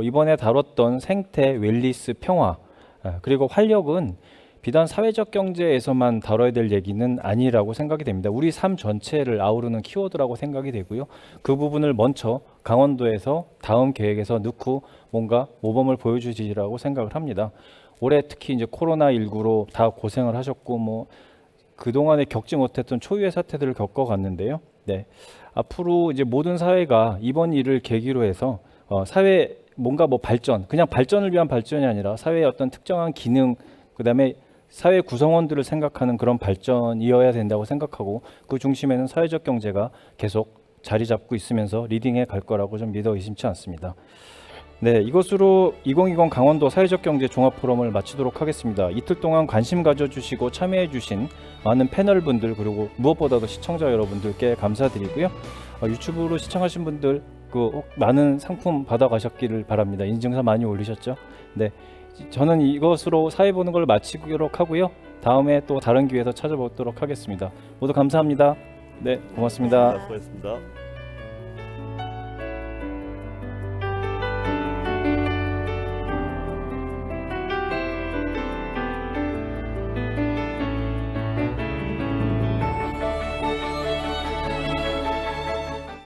이번에 다뤘던 생태, 웰리스, 평화 그리고 활력은 비단 사회적 경제에서만 다뤄야 될 얘기는 아니라고 생각이 됩니다. 우리 삶 전체를 아우르는 키워드라고 생각이 되고요. 그 부분을 먼저 강원도에서 다음 계획에서 넣고 뭔가 모범을 보여주시라고 생각을 합니다. 올해 특히 이제 코로나19로 다 고생을 하셨고 뭐 그동안에 겪지 못했던 초유의 사태들을 겪어갔는데요. 네. 앞으로 이제 모든 사회가 이번 일을 계기로 해서 사회 뭔가 뭐 발전, 그냥 발전을 위한 발전이 아니라 사회의 어떤 특정한 기능, 그다음에 사회 구성원들을 생각하는 그런 발전이어야 된다고 생각하고 그 중심에는 사회적 경제가 계속 자리 잡고 있으면서 리딩해 갈 거라고 좀 믿어 의심치 않습니다. 네, 이것으로 2020 강원도 사회적 경제 종합 포럼을 마치도록 하겠습니다. 이틀 동안 관심 가져주시고 참여해주신 많은 패널분들 그리고 무엇보다도 시청자 여러분들께 감사드리고요. 유튜브로 시청하신 분들 많은 상품 받아가셨기를 바랍니다. 인증서 많이 올리셨죠? 네, 저는 이것으로 사회 보는 걸 마치도록 하고요. 다음에 또 다른 기회에서 찾아보도록 하겠습니다. 모두 감사합니다. 네, 고맙습니다. 수고하셨습니다.